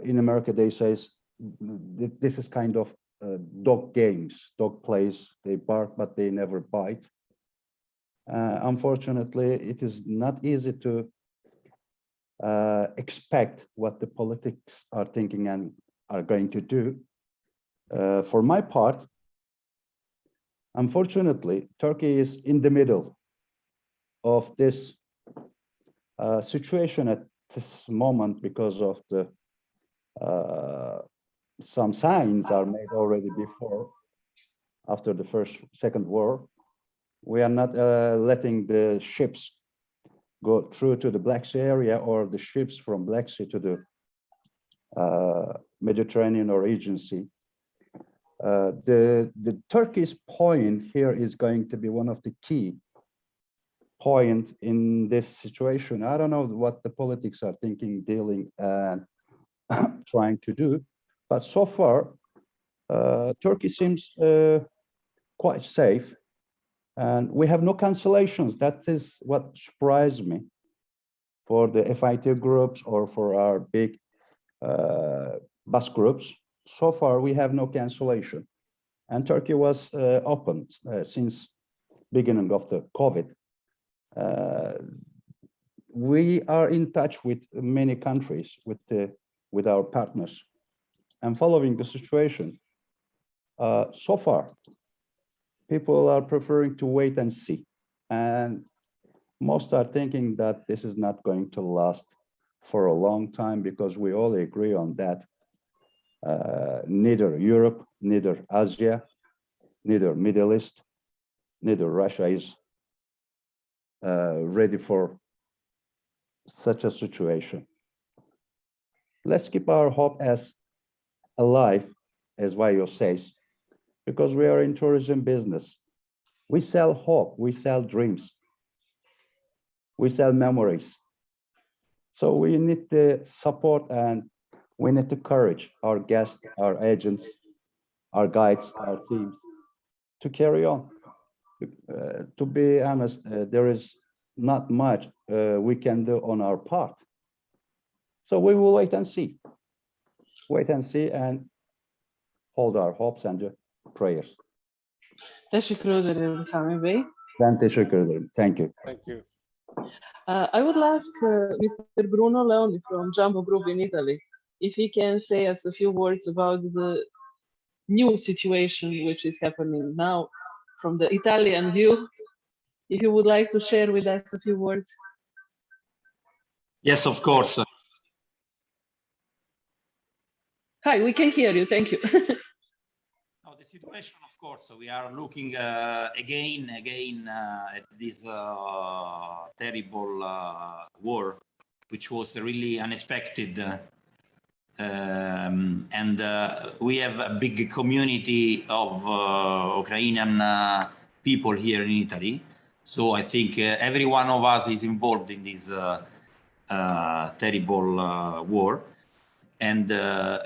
in America, they say this is kind of dog games, dog plays, they bark, but they never bite. Unfortunately, it is not easy to expect what the politics are thinking and are going to do. For my part, unfortunately, Turkey is in the middle of this situation at this moment because of the some signs are made already before, after the second war. We are not letting the ships go through to the Black Sea area or the ships from Black Sea to the Mediterranean or Aegean Sea. The Turkish point here is going to be one of the key point in this situation. I don't know what the politics are thinking, dealing and trying to do, but so far, Turkey seems quite safe. And we have no cancellations. That is what surprised me for the FIT groups or for our big bus groups. So far, we have no cancellation. And Turkey was open since beginning of the COVID. We are in touch with many countries, with our partners. And following the situation, so far, people are preferring to wait and see. And most are thinking that this is not going to last for a long time because we all agree on that. Neither Europe, neither Asia, neither Middle East, neither Russia is ready for such a situation. Let's keep our hope as alive, as Vayo says, because we are in tourism business. We sell hope, we sell dreams, we sell memories. So we need the support and we need to encourage our guests, our agents, our guides, our teams to carry on. To be honest, there is not much we can do on our part. So we will wait and see. Wait and see and hold our hopes and prayers. Teşekkür ederim Sami Bey. Ben teşekkür ederim. Thank you. Thank you. I would ask Mr. Bruno Leoni from Jumbo Group in Italy if he can say us a few words about the new situation which is happening now from the Italian view. If you would like to share with us a few words. Yes, of course. Hi, we can hear you. Thank you. Now, the situation, of course, we are looking again at this terrible war, which was really unexpected. And we have a big community of Ukrainian people here in Italy. So I think every one of us is involved in this terrible war. And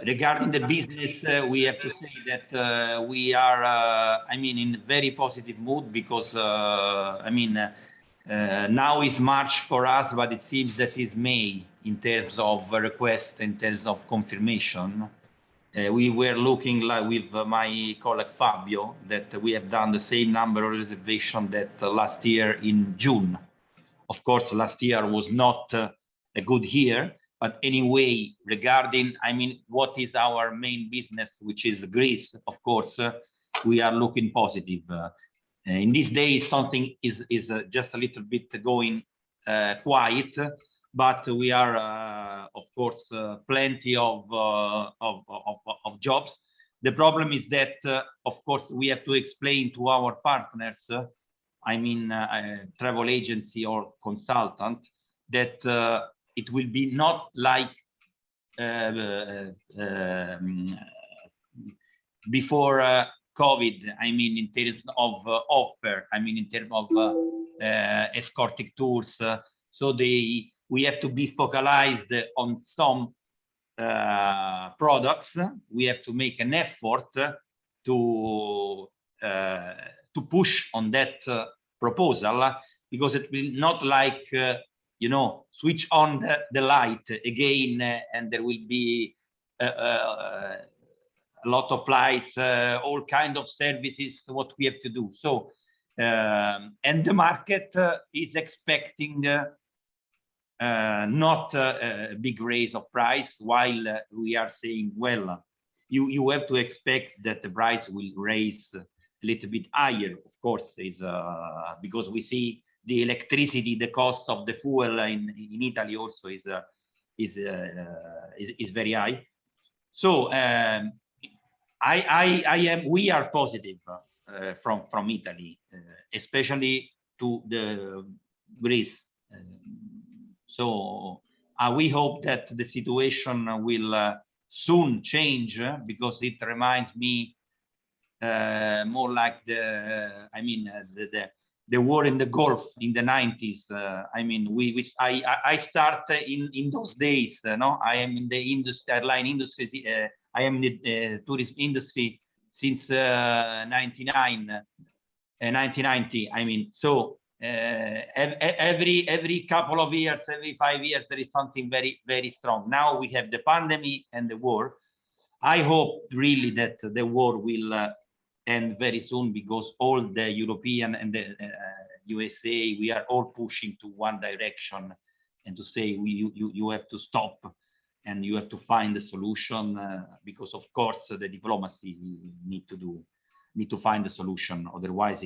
regarding the business, we have to say that we are, I mean, in very positive mood because, I mean, now is March for us, but it seems that it's May in terms of request, in terms of confirmation. We were looking like with my colleague Fabio that we have done the same number of reservations that last year in June. Of course, last year was not a good year. But anyway, regarding, I mean, what is our main business, which is Greece, of course, we are looking positive. In these days, something is just a little bit going quiet, but we are, of course, plenty of jobs. The problem is that, of course, we have to explain to our partners, I mean, travel agency or consultant, that it will be not like before COVID, I mean, in terms of offer, I mean, in terms of escorting tours. So we have to be focalized on some products. We have to make an effort to push on that proposal, because it will not like, you know, switch on the light again and there will be a lot of flights, all kind of services, what we have to do. So, and the market is expecting not a big raise of price, while we are saying, well, you have to expect that the price will raise a little bit higher, of course, is because we see the electricity, the cost of the fuel in Italy also is very high. So we are positive from Italy, especially to the Greece. So we hope that the situation will soon change, because it reminds me more like the war in the Gulf in the 90s. I mean, I start in those days. No, I am in the industry, airline industry. I am in the tourism industry since 1990. I mean, so every couple of years, every 5 years, there is something very, very strong. Now we have the pandemic and the war. I hope really that the war will end very soon, because all the European and the USA, we are all pushing to one direction, and to say you have to stop and you have to find a solution, because of course the diplomacy need to find a solution. Otherwise,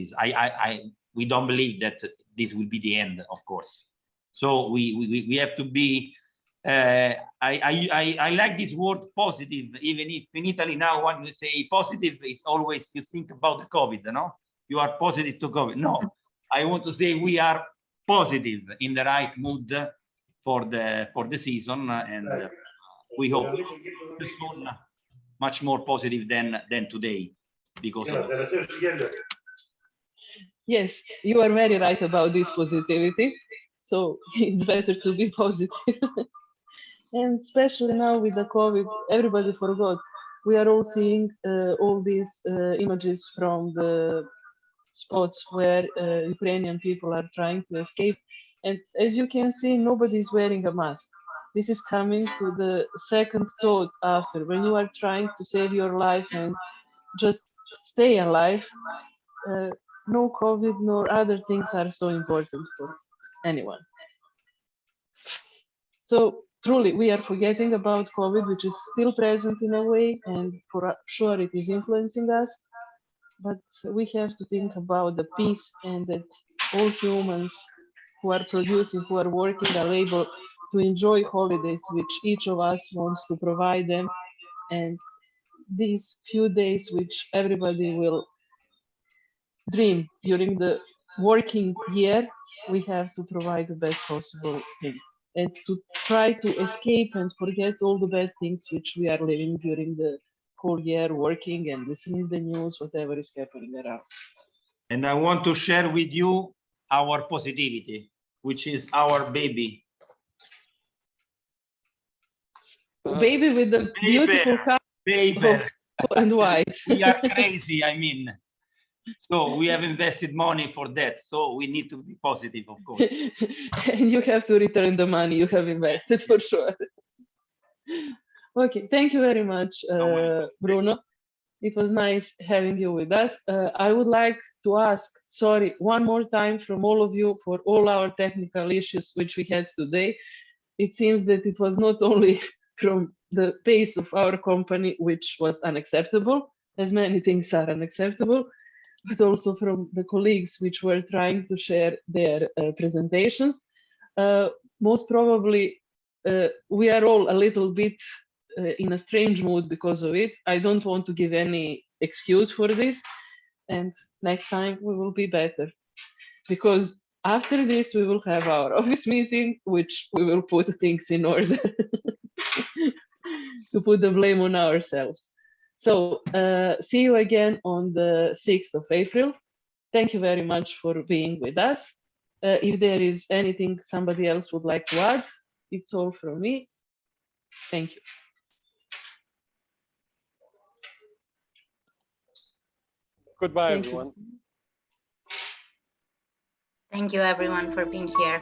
we don't believe that this will be the end, of course. So we have to be. I like this word positive, even if in Italy now when you say positive, it's always you think about the COVID, no? You are positive to COVID. No, I want to say we are positive in the right mood for the season, and we hope soon much more positive than today, because of Yes, you are very right about this positivity. So it's better to be positive. And especially now with the COVID, everybody forgot. We are all seeing all these images from the spots where Ukrainian people are trying to escape. And as you can see, nobody is wearing a mask. This is coming to the second thought after. When you are trying to save your life and just stay alive, no COVID nor other things are so important for anyone. So truly, we are forgetting about COVID, which is still present in a way, and for sure it is influencing us. But we have to think about the peace, and that all humans who are producing, who are working, are able to enjoy holidays, which each of us wants to provide them. And these few days, which everybody will dream during the working year, we have to provide the best possible things, and to try to escape and forget all the bad things which we are living during the whole year, working and listening to the news, whatever is happening around. And I want to share with you our positivity, which is our baby. Baby with the beautiful colors of and white. We are crazy, I mean. So we have invested money for that. So we need to be positive, of course. And you have to return the money you have invested for sure. Okay, thank you very much, Bruno. It was nice having you with us. I would like to ask, sorry, one more time from all of you for all our technical issues which we had today. It seems that it was not only from the pace of our company, which was unacceptable, as many things are unacceptable, but also from the colleagues which were trying to share their presentations. Most probably, we are all a little bit in a strange mood because of it. I don't want to give any excuse for this, and next time we will be better. Because after this, we will have our office meeting, which we will put things in order to put the blame on ourselves. So see you again on the 6th of April. Thank you very much for being with us. If there is anything somebody else would like to add, it's all from me. Thank you. Goodbye, everyone. Thank you, everyone, for being here.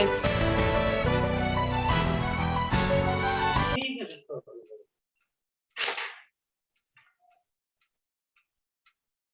Thanks.